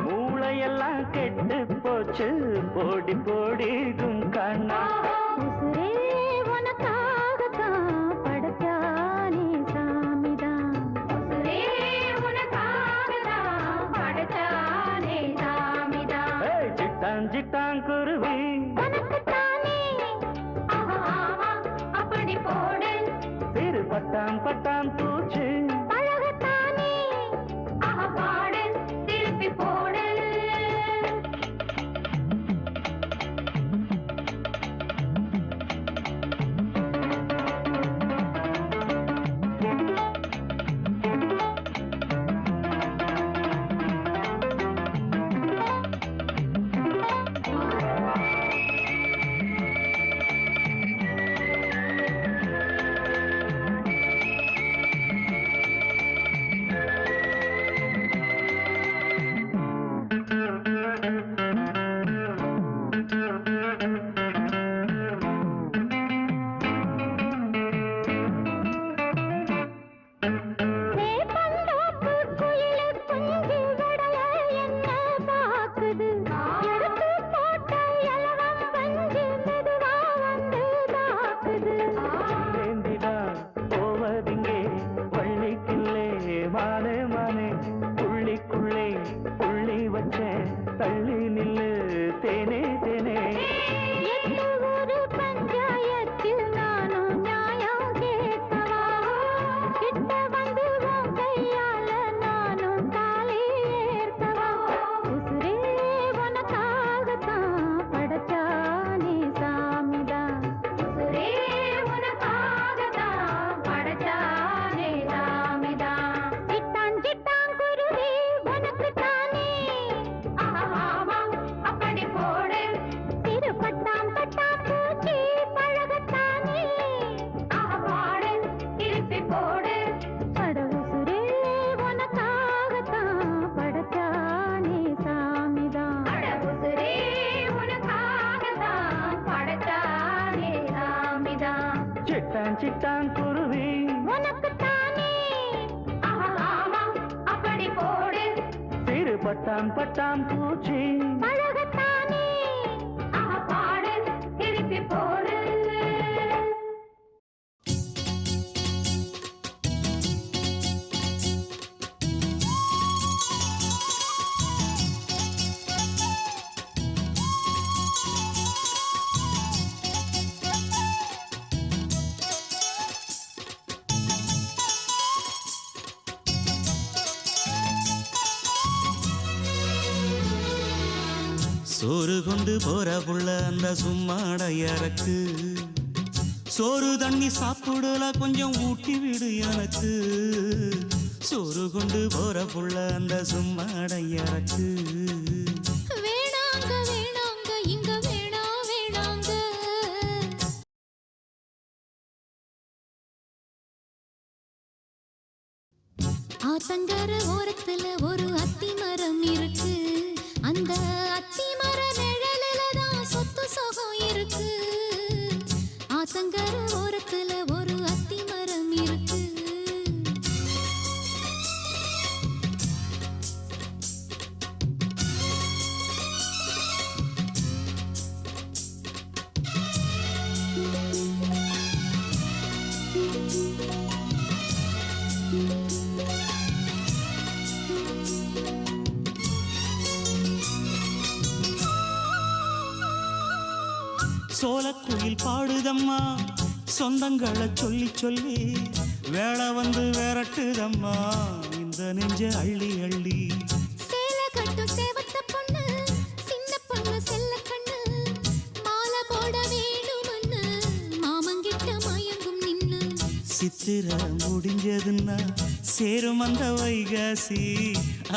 மூளையெல்லாம் கெட்டு போச்சு போடி போடி குங்கானா. உசுரே உனக்காகத்தான் படைச்சானே சாமிதான். உசுரே உனக்காகத்தான் படைச்சானே சாமிதான். சிட்டான் சிட்டான் குருவி உனக்குத்தானே ஆமா அப்படி போடு. சிறு பட்டாம் பட்டாம் பூச்சி பழகத்தானே பாடு திருப்பி போடு. போடு கடவுசுரே உனக்காகத்தான் படைச்சானே சாமிதான் உசுரே உனக்காகத்தான் படைச்சானே சாமிதான் சிட்டான் சிட்டான் குருவி உனக்குத்தானே ஆமா அப்படி போடு சிறு பட்டான் பட்டான் பூச்சி பழகத்தானே பாடு திருப்பி போடு சோறு கொண்டு போற புள்ள அந்த சும்மாடையறக்கு சோறு தண்ணி சாப்பிடல கொஞ்சம் ஊட்டி விடு எனக்கு சோறு கொண்டு போற புள்ள அந்த சும்மாடையறக்கு வேணாங்க வேணாங்க இங்க வேணாங்க ஆத்தங்கர ஓரத்துல ஒரு அத்தி மரம் இருக்கு அந்த அத்தி மர நிழலில தான் சொத்து சுகம் இருக்கு ஆத்தங்கர ஓரத்துல ஒரு அத்தி மரம் இருக்கு சோலக்குயில் பாடுதம்மா சொந்தங்களை சொல்லி சொல்லி வேளை வந்து விரட்டுதம்மா இந்த நெஞ்ச அள்ளி அள்ளி சேல கட்டும் சேவத்த பொண்ணு சின்ன பொண்ணு செல்ல கண்ணு மாலை போட வேணுமன்னு மாமங்கிட்ட மயங்கும் நின்னு சித்திர முடிஞ்சதுன்னா சேரும் அந்த வைகாசி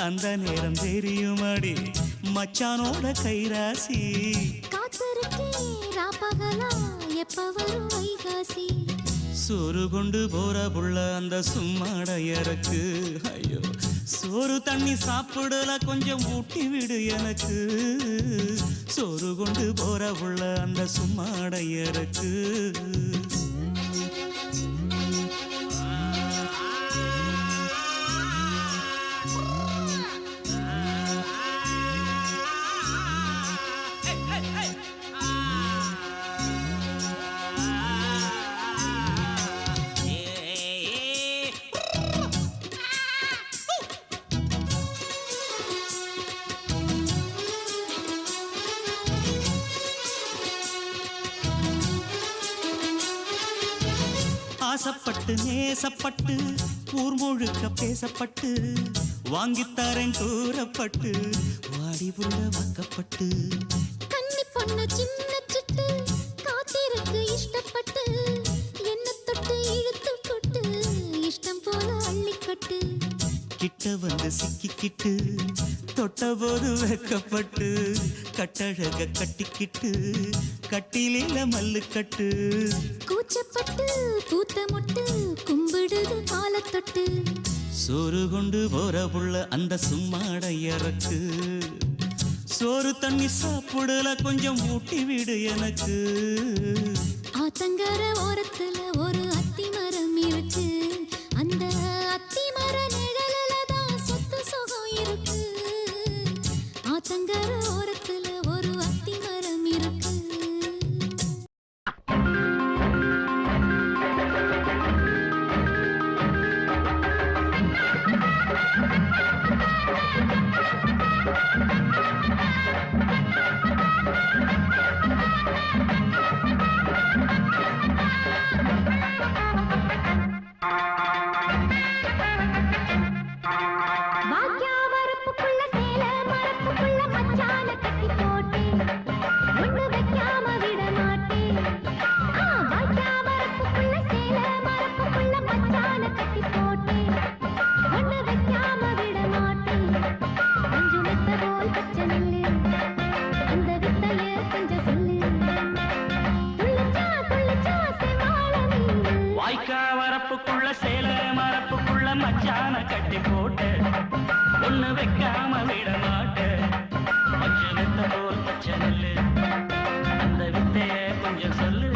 அந்த நேரம் தெரியுமாடி மச்சானோட கைராசி காத்திருக்கேன் ராப்பகலா எப்ப வரும் வைகாசி சோறு கொண்டு போற புள்ள அந்த சும்மாடையறக்கு ஐயோ சோறு தண்ணி சாப்பிடல கொஞ்சம் ஊட்டி விடு எனக்கு சோறு கொண்டு போற புள்ள அந்த சும்மாடையறக்கு ஆசைப்பட்டு நேசப்பட்டு ஊர் முழுக்க பேசப்பட்டு வாங்கித்தாரன் கூறப்பட்டு வாடி புள்ள வாக்கப்பட்டு கன்னி பொண்ணு சின்ன சிட்டு காத்திருக்கு இஷ்டப்பட்டு என்ன தொட்டு இழுத்து கொட்டு இஷ்டம் போல அள்ளிக்கட்டு கிட்ட வந்து சிக்கிக்கிட்டு தொட்ட போது வெக்கப்பட்டு கட்டழக கட்டிக்கிட்டு கட்டிலேல மல்லு கட்டு கூச்சப்பட்டு பூத்த முட்டு கும்பிடுது காலை தொட்டு சோறு கொண்டு போற புள்ள அந்த சும்மாடையறக்கு சோறு தண்ணி சாப்பிடல கொஞ்சம் ஊட்டி விடு எனக்கு ஆத்தங்கர ஓரத்துல ஒரு அத்தி மரம் இருக்கு அந்த அத்தி மர நிழலில தான் சொத்து சுகம் இருக்கு ஆத்தங்கர ஓரத்துல ஒரு அத்தி மரம் இருக்கு வாக்கியாவரப்புக்குள்ள சேல மரப்புக்குள்ள மச்சான கட்டி போட்டேன் ஒண்ணு வைக்காம விட மாட்டேன் வாக்கியாவரப்புக்குள்ள சேல மரப்புக்குள்ள மச்சான கட்டி போட்டேன் ஒண்ணு வைக்காம விட மாட்டேன் கொஞ்சம் மெத்த போல் பச்சை நெல்லு அந்த வித்தைய கொஞ்சம் சொல்லு துள்ளிச்சா துள்ளிச்சா செவாழ மீன் வாய்க்கா வரப்புக்குள்ள சேல மரப்புக்குள்ள மச்சான கட்டி போட்டு ஒண்ணு வைக்காம விட மாட்டேன். பச்சை வித்த போல் பச்சை நெல்லு அந்த வித்தைய கொஞ்சம் சொல்லு.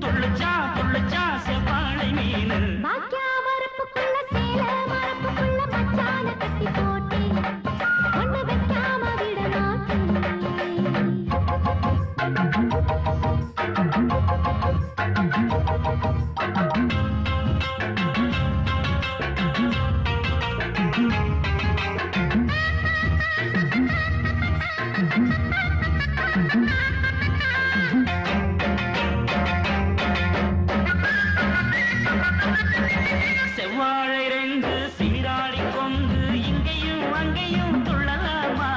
துள்ளுச்சா துள்ளுச்சா செவ்வாழை மீன். பாக்கியா வரப்புக்குள்ள சேல மரப்புக்குள்ள மச்சான கட்டி போட்டு ஒண்ணு வைக்காம விட மாட்டேன். செவ்வாழை ரெண்டு சீராடி கொண்டு இங்கேயும் அங்கேயும் துள்ளலாமா?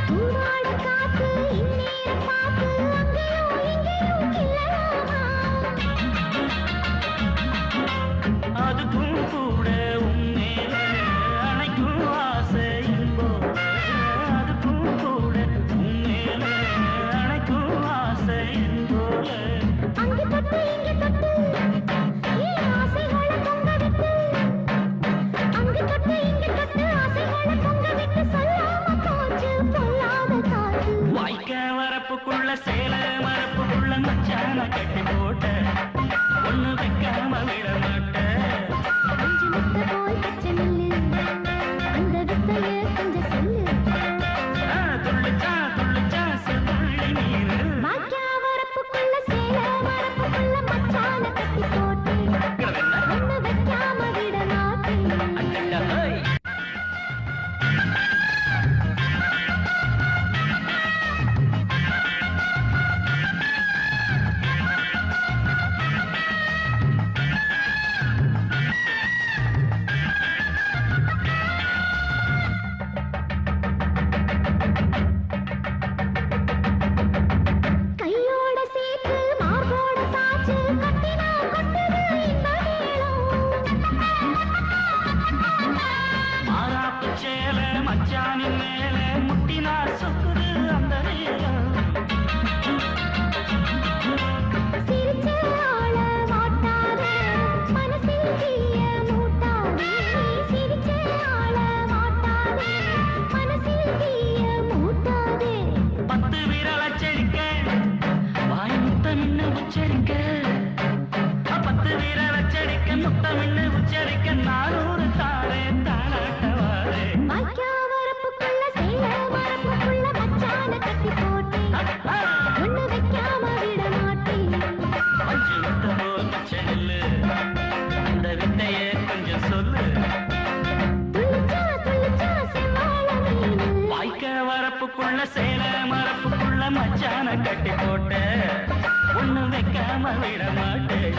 பூவாட காத்து இந்நேரம் பார்த்து அங்கேயும் இங்கேயும் கிள்ளலாமா? அதுக்கும் கூட உன்மேல அணைக்கும் ஆசையின் போல. அதுக்கும் கூட உன்மேல அணைக்கும் ஆசையின் போல. அங்கு தொட்டு இங்கு தொட்டு ஏன் ஆசைகளை பொங்க விட்டு, அங்கு தொட்டு இங்கு தொட்டு ஆசைகளை பொங்க விட்டு சொல்லாம போச்சு பொல்லாத காற்று. வாய்க்க வரப்புக்குள்ள சேல மரப்புக்குள்ள மச்சான கட்டி போட்ட ஒண்ணு வைக்காம விட மாட்டேன். அஞ்சு முட்டை போல் பச்சை நெல்லு அந்த வித்தைய கொஞ்சம் சொல்லு. துள்ளுச்சா துள்ளுச்சா செவ்வாழை மீன். பாக்கியா வரப்புக்குள்ள சேல மரப்புக்குள்ள மச்சான கட்டி போட்டு ஒண்ணு வைக்காம விட மாட்டேன். அடடா, ஹோய். கையோட சேர்த்து மார்போட சாச்சு கட்டினா கொட்டுது இந்த மாறாப்பு சேல மச்சானின் மேல முட்டினா சொக்குது அந்த நேரம். சிரிச்ச ஆள மாட்டாதே மனசில் தீய மூட்டாதே. சிரிச்ச ஆள மாட்டாதே மனசில் தீய மூட்டாதே. 10 விரல் அச்சடிக்க வாய் முத்தமின்னு உச்சரிக்க. 10 விரல் அச்சடிக்க முத்தமின்னு உச்சரிக்க 400 தாரே தானாட்டவாரே. பாக்கியா வரப்புக்குள்ள சேல மரப்புக்குள்ள மச்சான கட்டி போட்டு ஒண்ணு வைக்காம விட மாட்டேன். பஞ்சு வித்த போல் பச்சை நெல்லு அந்த வித்தைய கொஞ்சம் சொல்லு. துள்ளுச்சா துள்ளுச்சா செவ்வாழை மீனு. வாய்க்க வரப்புக்குள்ள சேல மரப்புக்குள்ள மச்சான கட்டி போட்ட ஒண்ணு வைக்காம விட மாட்டேன்.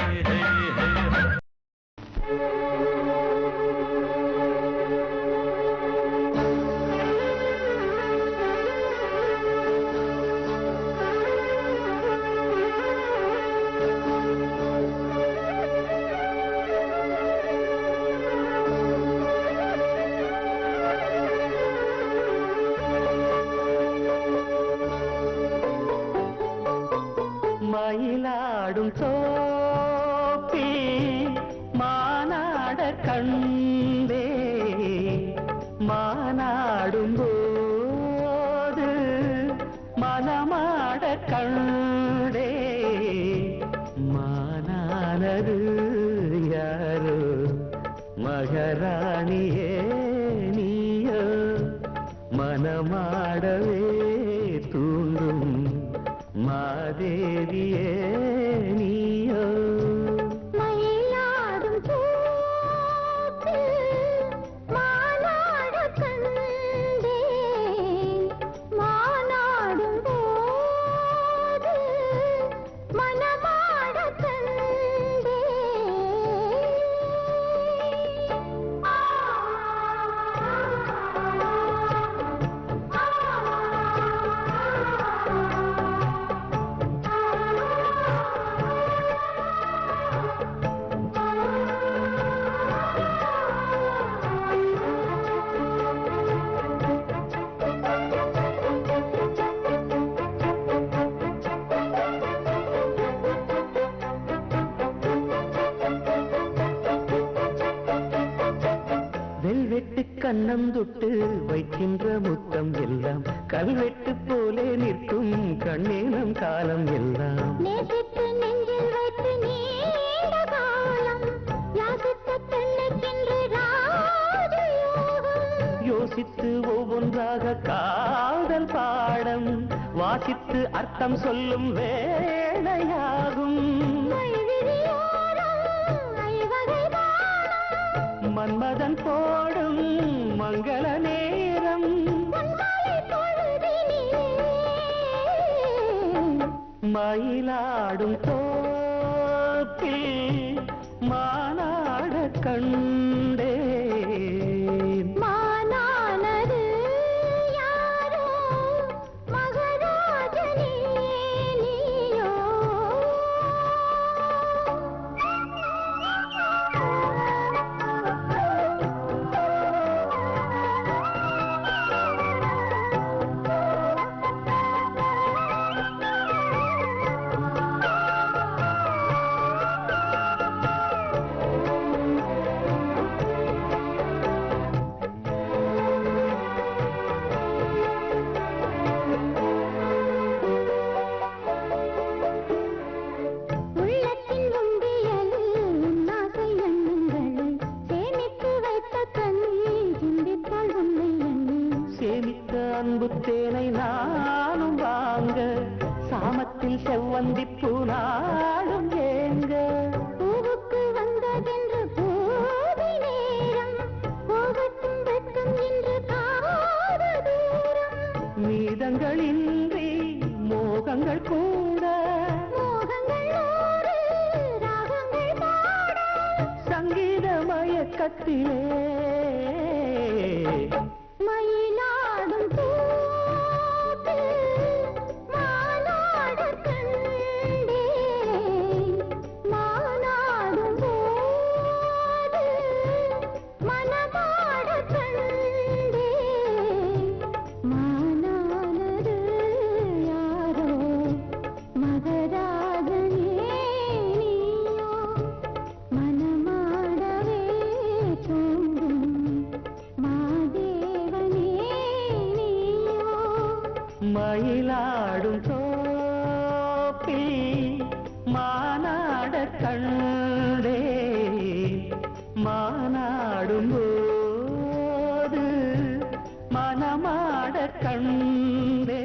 மயிலாடும் சோப்பி மானாட கண்டே மானாடும் போது மனமாட கண்டே. மானானது யாரோ மகராணியே நீயோ மனமாடவே தூண்டும் மாதேவியே நீயோ. மயிலாடும் தோப்பில் மானாட கண்டேன். மானாடும் போது மனமாட கண்டேன். ஆ கண்ணந்துட்டு வைக்கின்ற முத்தம் எல்லாம் கல்வெட்டு போலே நிற்கும் கண்ணே நம் காலம் எல்லாம் நேசித்து நெஞ்சில் வைத்து நீண்ட காலம் யாசித்த பெண்ணுக்கென்று ராஜயோகம் யோசித்து ஒவ்வொன்றாக காதல் பாடம் வாசித்து அர்த்தம் சொல்லும் வேளையாகும் மன்மதன் போடும் மங்கள நேரம் மயிலாடும் தோப்பில் மானாட கண்டே மானானது யாரோ மகராஜனே நீயோ தேனை நானும் வாங்க சாமத்தில் செவ்வந்திப்பூ நாளும் ஏங்க பூவுக்கு வந்ததென்று போதி நேரம் போகட்டும் வெட்கம் என்று காத தூரம் மீதங்களின்றி மோகங்கள் கூட மோகங்கள் நூறு ராகங்கள் பாட சங்கீத மயக்கத்திலே மயிலாடும் தோப்பில் மானாட கண்டே மானாடும் போது மனமாட கண்டே மானானது யாரோ மகராஜனே நீயோ மனமாடவே தோன்றும் மயிலாடும் தோப்பில் மானாட கண்டே மானாடும் போது மனமாட கண்டே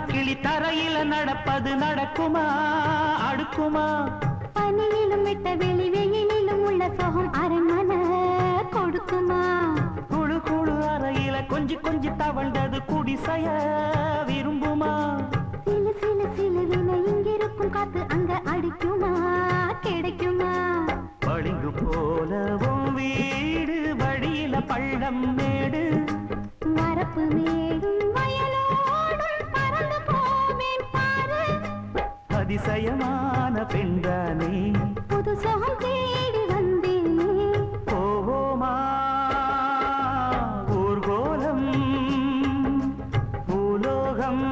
கிளி தரையில நடப்பது நடக்குமா அடுக்குமா பனியிலும் விட்ட வெளி வெயிலிலும் உள்ள சோகம் அரண்மனை கொடுக்குமா குழு குழு அறையில கொஞ்சி கொஞ்சி தவழ்ந்தது குடிசைய விரும்புமா சிலு சிலு சிலுவின இங்கிருக்கும் காத்து அங்க அடிக்குமா கிடைக்குமா பளிங்கு போலவும் வீடு வழியில பள்ளம் புது சுகம் தேடி வந்தேனே. போவோமா ஊர்கோலம் பூலோகம்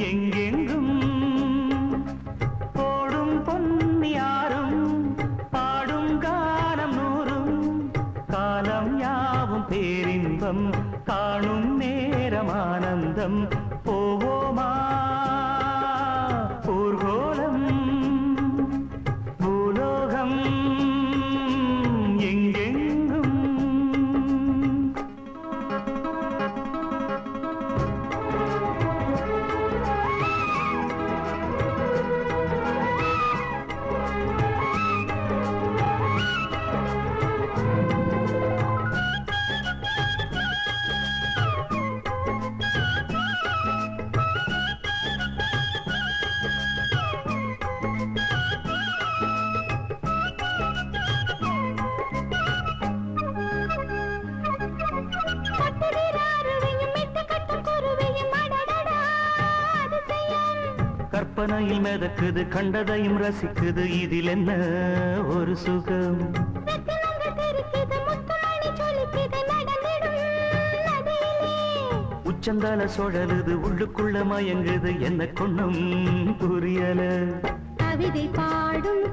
எங்கெங்கும் போடும் பொன்னியாரும் பாடும் காலம் நூறும் காலம் யாவும் பேரின்பம் காணும் நேரம் ஆனந்தம். போவோமா ஊர்கோலம் பூலோகம் எங்கெங்கும். கற்பனையில் மிதக்குது கண்டதையும் ரசிக்குது இதில் என்ன ஒரு சுகம். உச்சந்தால சுழலுது உள்ளுக்குள்ள மயங்குது என்ன கொண்ணும் புரியல. கவிதை பாடும்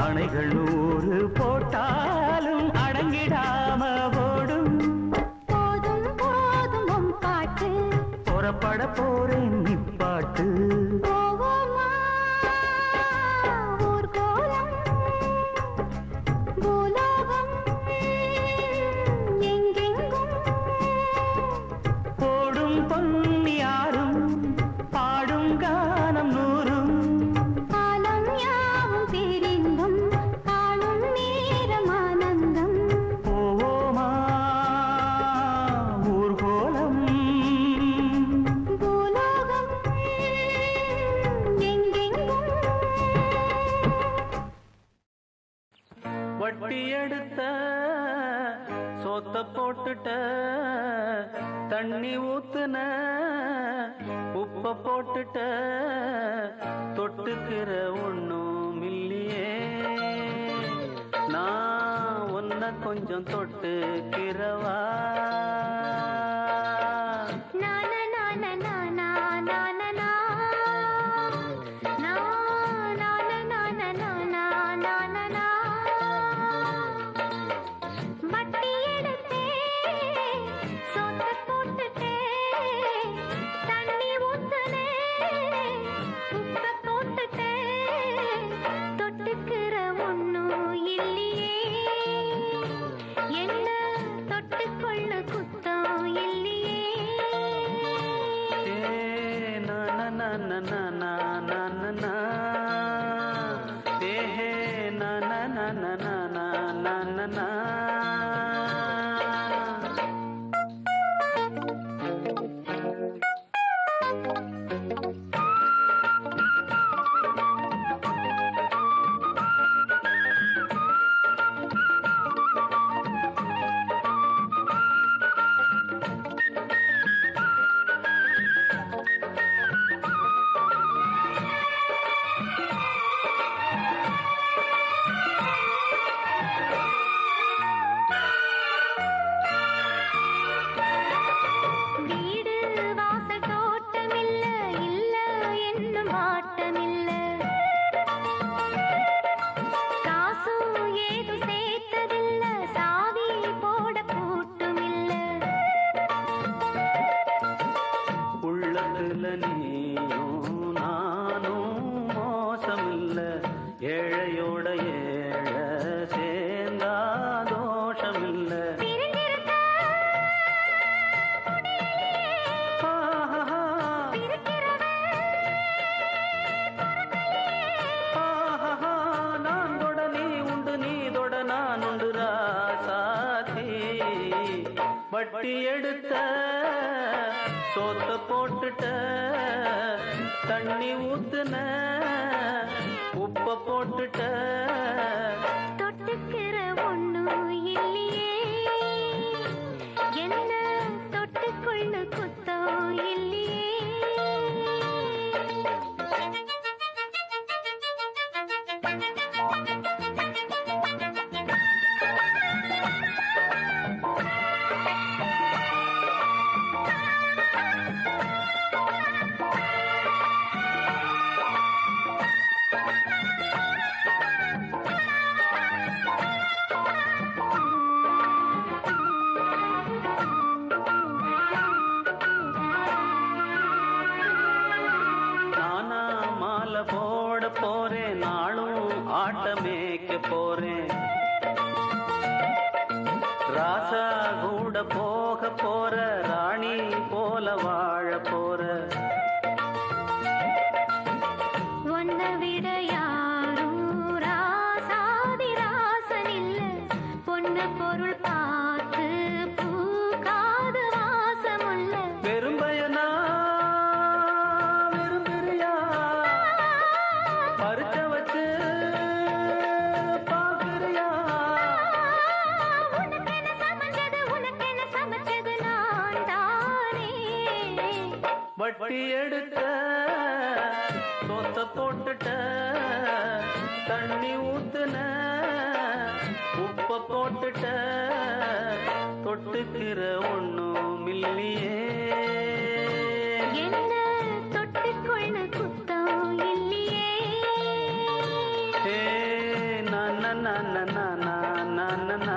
அணைகள் 100 போட்டாலும் அடங்கிடாம ஓடும். போதும் போதும் பாட்டு புறப்பட போறேன் நிப்பாட்டு. போவோமா ஊர்கோலம் பூலோகம் எங்கெங்கும் போடும் பொன்னியாரும் பாடும் கானம் நூறும் காலம் யாவும் பேரின்பம் காணும் நேரம் ஆனந்தம். போவோமா ஊர்கோலம் பூலோகம் எங்கெங்கும் வட்டி எடுத்த சோத்த போட்டுட்ட தண்ணி ஊத்துன உப்ப போட்டுட்ட தொட்டுக்கிற ஒண்ணும் இல்லையே நான் உன்னை கொஞ்சம் தொட்டுக்கிறவா. வட்டி எடுத்த சோத்த போட்டுட்ட தண்ணி ஊத்துன உப்ப போட்டுட்ட தொட்டுக்கிற ஒண்ணும் இல்லையே என்ன தொட்டுக்கொள்ள குத்தம் இல்லையே போறேன் நாளும் ஆட்டமேக்க போறேன் ராசா கூட போக போற ராணி போல வாழ போற உன்னை விட யாரும் ராசாதி ராசன் இல்ல பொண்ணு பொருள் பார்த்து பூக்காத வாசமுள்ள பெரும்பயனா விரும்புறியா பறிச்ச வச்சு பாக்குறியா உனக்கென சமைச்சது நான் தானே வட்டி எடுத்த சொத்த போட்டுட்ட தண்ணி ஊத்துன உப்ப போட்டுட்ட தொட்டுக்கிற ஒண்ணும் இல்லையே என்ன தொட்டுக்கொள்ள குத்தம் இல்லையே ஹே நான நான நான நான நான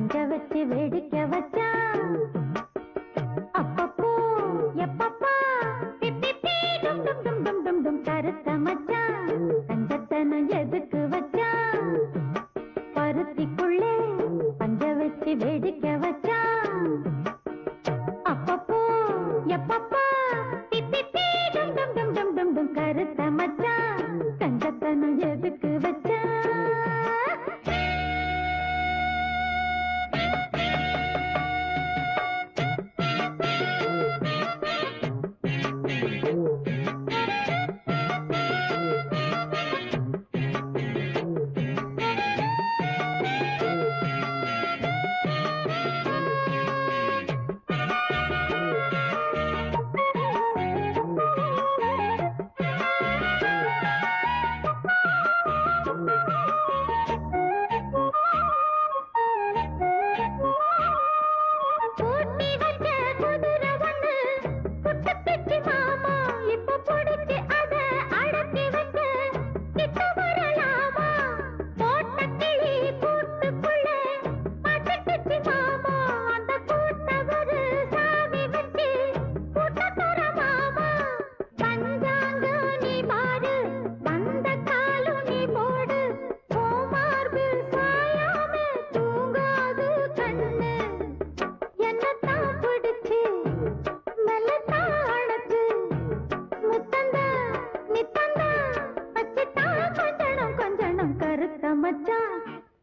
பஞ்ச வச்சு வேடிக்கை வச்சான். அப்பப்போ எப்பப்பா பிப்பி டும் டும் டும் டும் டும் டும் கருத்த மச்சான் கஞ்சத்தனம் எதுக்கு வச்சான்? பருத்திக்குள்ளே பஞ்ச வச்சு வேடிக்கை வச்சான். அப்பப்போ எப்பப்பா பிப்பி டும் டும் டும் டும் டும் டும் கருத்த மச்சான் கஞ்சத்தனம் எதுக்கு வச்சான்?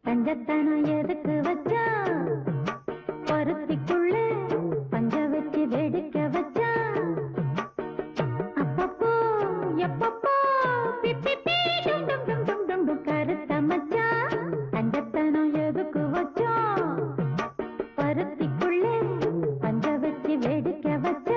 கஞ்சத்தனம் எதுக்கு வச்சான்? பருத்திக்குள்ளே பஞ்ச வச்சு வேடிக்கை வச்சான். அப்பப்போ எப்பப்போ பிப்பி டும் டும் டும் டும் டும் டும் கருத்த மச்சான் கஞ்சத்தனம் எதுக்கு வச்சான்? பருத்திக்குள்ளே பஞ்ச வச்சு வேடிக்கை வச்சான்.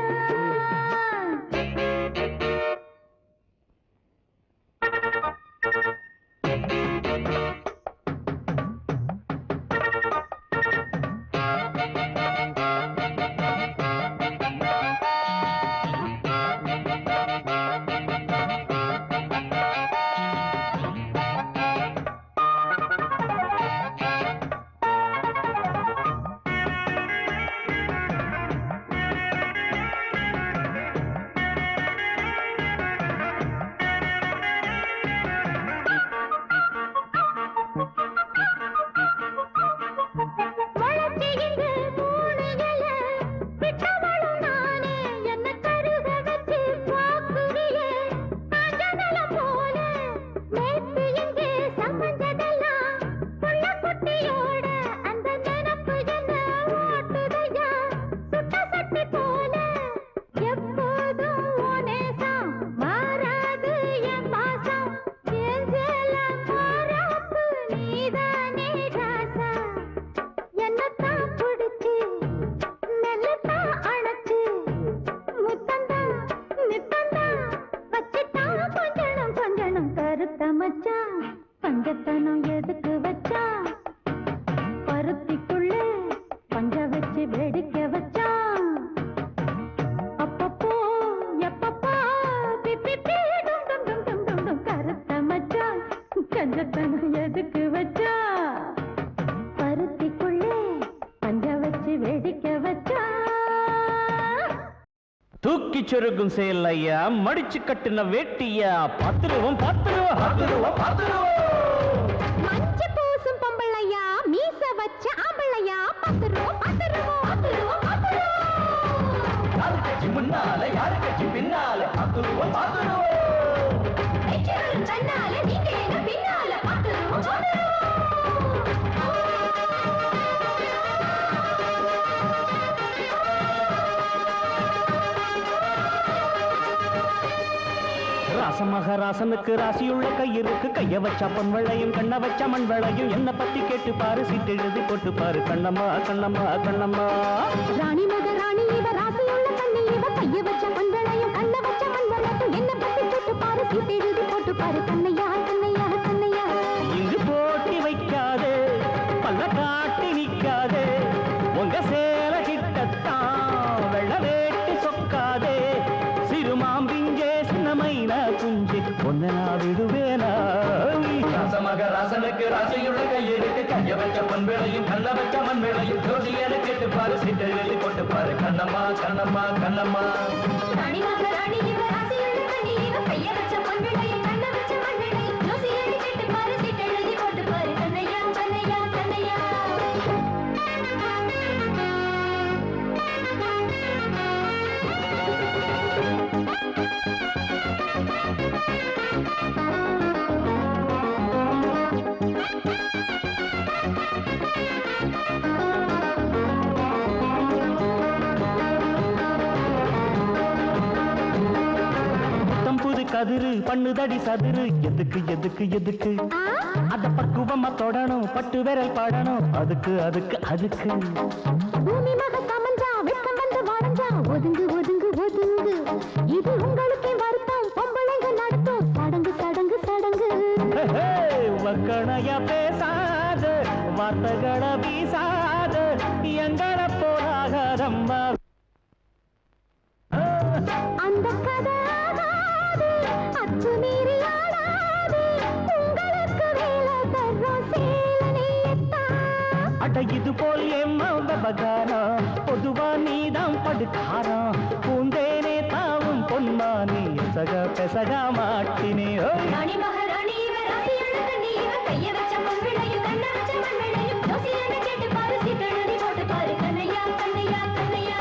பஞ்சத்தனம் எதுக்கு வச்சான்? பருத்திக்குள்ளே பஞ்ச வச்சு வேடிக்கை வச்சான். அப்பப்போ எப்பப்பா பிப்பி டும் டும் டும் டும் டும் டும் கருத்த மச்சான் கஞ்சத்தனம் எதுக்கு வச்சான்? பருத்திக்குள்ளே பஞ்ச வச்சு வேடிக்கை வச்சான். தூக்கி சொருகும் செயல் ஐயா, மடிச்சு கட்டின வேட்டியா, பத்துருவோம் பத்துருவோம் பத்துருவோம் பத்துருவோம். மஞ்ச பூசும் பொம்பளையா, மீச வச்ச ஆம்பளையா, பத்துருவோம் பத்துருவோம் பத்துருவோம் பத்துருவோம். யாரு கட்சி முன்னால யாரு கட்சி பின்னால பத்துருவோம் பத்துருவோம். தன்னால நீங்க எங்க பின்னால பத்துருவோம் பத்துருவோம். ராசமகராசனுக்கு ராசியுள்ள கையிருக்கு, கைய வச்சா பொன் வெள்ளையும் கண்ண வச்சா மண் வெள்ளையும். என்ன பத்தி கேட்டு பாரு, சீட்டு எழுதி போட்டு பாரு, கண்ணம்மா கண்ணம்மா கண்ணம்மா. ராணி மக ராணி இவ, ராசியுள்ள கண்ணி இவ, கைய வச்ச பொன் வெள்ளையும் கண்ண வச்ச மண் வெள்ளையும். என்ன பத்தி கேட்டு பாரு, சீட்டு எழுதி போட்டு பாரு, கண்ணையா கண்ணையா கண்ணையா. இங்கு போட்டி வைக்காதே, பல்ல காட்டி நிக்காதே, உங்க சேல கிட்டத்தான் வெள்ள வேட்டி சொக்காதே. சிறுமாம்பிங்கே சின்னமைன குஞ்சு ஒன்ன நான் விடுவேனா? ராசமக ராசனுக்கு ராசியுள்ள கையிருக்கு, கைய வச்ச பொன் வேளையும் கண்ண வச்ச மண் மண்வளையும் ஜோதியனை கேட்டு பாரு சீட்டு எழுதி போட்டு பாரு கண்ணம்மா கண்ணம்மா கண்ணம்மா ராணி மகாராணி இவ ராசியுள்ள கண்ணி இவ கைய வச்ச பொன்விளையும் கண்ண வச்ச மண்விளையும் ஜோசியனை கேட்டு பாரு சீட்டு எழுதி போட்டு பாரு கண்ணையா கண்ணையா கண்ணையா கதிரு பண்ணுதடி சதுரு எதுக்கு எதுக்கு எதுக்கு அத பக்குவமா தொடணும் பட்டு விரல் பாடணும் அதுக்கு அதுக்கு அதுக்கு பூமி மக சமஞ்சா வெப்பம் வந்து வளைஞ்சா ஒதுங்கு ஒதுங்கு ஒதுங்கு இது உங்களுக்கே வருத்தம் பொம்பளைங்க நடத்தும் சடங்கு சடங்கு சடங்கு வக்கணையா பேசாத வார்த்தைகளை வீசாத எங்களை போராகரம்மா அந்த கதை ஆகாது அச்சு மீறி ஆடாது உங்களுக்கு வேலை தர்றோம் சேலனையத்தான் அட இது போல் எம்மா விவகாரம் பொதுவா நீதான் படுக்காரம் பூந்தேனே தாவும் பொன்மானி எசக பெசக மாட்டினே ராணி மகாராணி இவ ராசியுள்ள கண்ணி இவ கைய வச்ச பொன்விளையும் கண்ண வச்ச மண்விளையும் ஜோசியனை கேட்டு பாரு சீட்டு எழுதி போட்டு பாரு கண்ணையா கண்ணையா கண்ணையா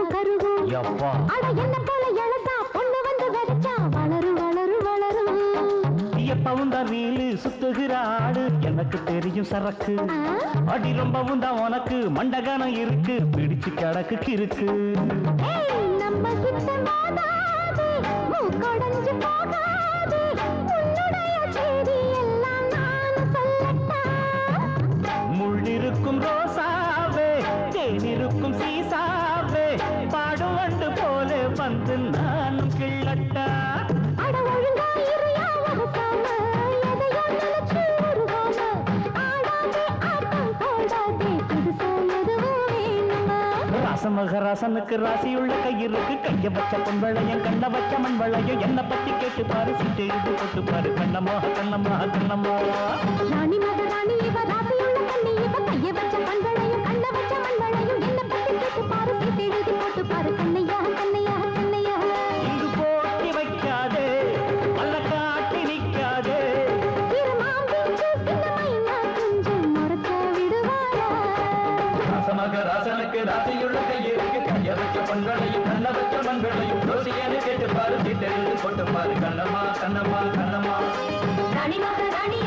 அட என்ன போல எழசா பொண்ணு வந்து வெடிச்சா வளரு வளரு வளரு எப்பவும் தான் ரீலு சுத்துகிற ஆடு எனக்கு தெரியும் சரக்கு அடி ரொம்பவும் தான் உனக்கு மண்டகானம் இருக்கு பிடிச்சு கிடக்கு கிறுக்கு நம்ம கிட்ட மோதாது மூக்கொடைஞ்சு போகாது உன்னுடைய செய்தி எல்லாம் நான் சொல்லட்டா முள்ளிருக்கும் ரோசாவே தேனிருக்கும் சீசாவே பாடுவண்டு போல வந்து நானும் கிள்ளட்டா அட ஒழுங்கா இருயா வகசாம எதையோ நினைச்சு உருவாம ஆடாதே ஆட்டம் போடாதே புதுசா எதுவும் வேணுமா ராசமகராசனுக்கு ராசியுள்ள கையிருக்கு கைய வச்ச பொன்வளையம் கண்ண வச்ச மண்வளையம் என்ன பத்தி கேட்டு பாரு சீட்டு எழுதி போட்டு பாரு கண்ணம்மா கண்ணம்மா கண்ணம்மா ராணி மகாராணி இவ ராசியுள்ள கண்ணி இவ கைய வச்ச பொன்வளையும் கண்ண வச்ச மண்வளையும் என்ன பத்தி கேட்டு பாரு சீட்டு எழுதி போட்டு பாரு கண்ணையா கண்ணையா கண்ணையா இங்கு போட்டி வைக்காதே அல்ல காட்டி நிற்காதே திருமாம்பிஞ்சு சின்னமைனா கொஞ்சம் மறக்க விடுவாரா ராசமகராசனுக்கு ராசியுள்ள கையிருக்கு கைய வச்ச பொன்வளையும் கண்ண வச்ச மண்வளையும் ஜோசியனை கேட்டு பாரு சீட்டு எழுதி போட்டு பாரு கண்ணம்மா கண்ணம்மா கண்ணம்மா ராணி மகாராணி